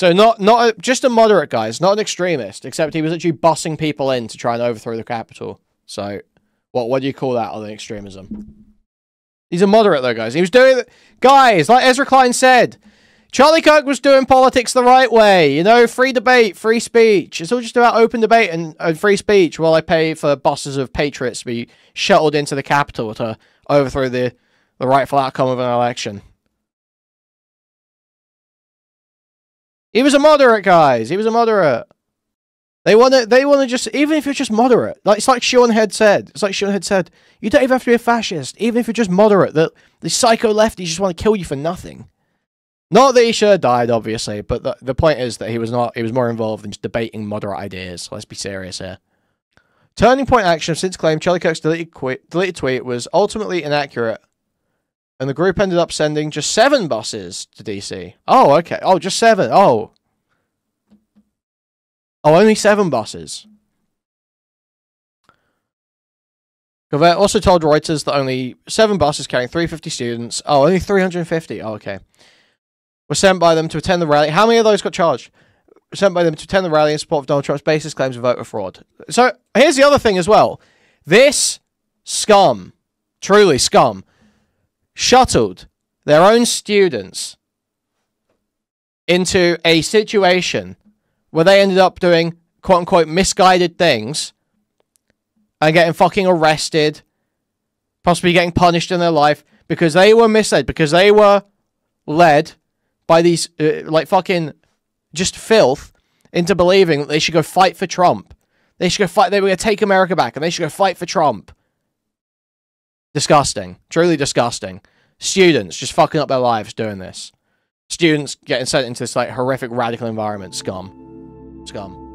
So not just a moderate guy, it's not an extremist, except he was actually bussing people in to try and overthrow the Capitol. So, what do you call that other than extremism? He's a moderate though, guys. He was doing guys, like Ezra Klein said, Charlie Kirk was doing politics the right way. You know, free debate, free speech. It's all just about open debate and free speech while I pay for buses of patriots to be shuttled into the Capitol to overthrow the rightful outcome of an election. He was a moderate, guys. He was a moderate. They want to just, even if you're just moderate, like it's like Sean Head said. It's like Sean Head said, you don't even have to be a fascist, even if you're just moderate. The psycho lefties just want to kill you for nothing. Not that he should have died, obviously, but the point is that he was more involved in just debating moderate ideas. Let's be serious here. Turning Point Action have since claimed Charlie Kirk's deleted tweet was ultimately inaccurate, and the group ended up sending just 7 buses to DC. Oh, okay. Oh, just 7. Oh, only 7 buses. Covert also told Reuters that only 7 buses carrying 350 students. Oh, only 350. Oh, okay. Were sent by them to attend the rally. How many of those got charged? Sent by them to attend the rally in support of Donald Trump's baseless claims of voter fraud. So, here's the other thing as well. This scum, truly scum, shuttled their own students into a situation where they ended up doing quote-unquote misguided things and getting fucking arrested, possibly getting punished in their life because they were misled, because they were led by these, like fucking just filth into believing that they should go fight for Trump. They should go fight, they were going to take America back and they should go fight for Trump. Disgusting. Truly disgusting. Students just fucking up their lives doing this. Students getting sent into this like horrific radical environment. Scum. Scum.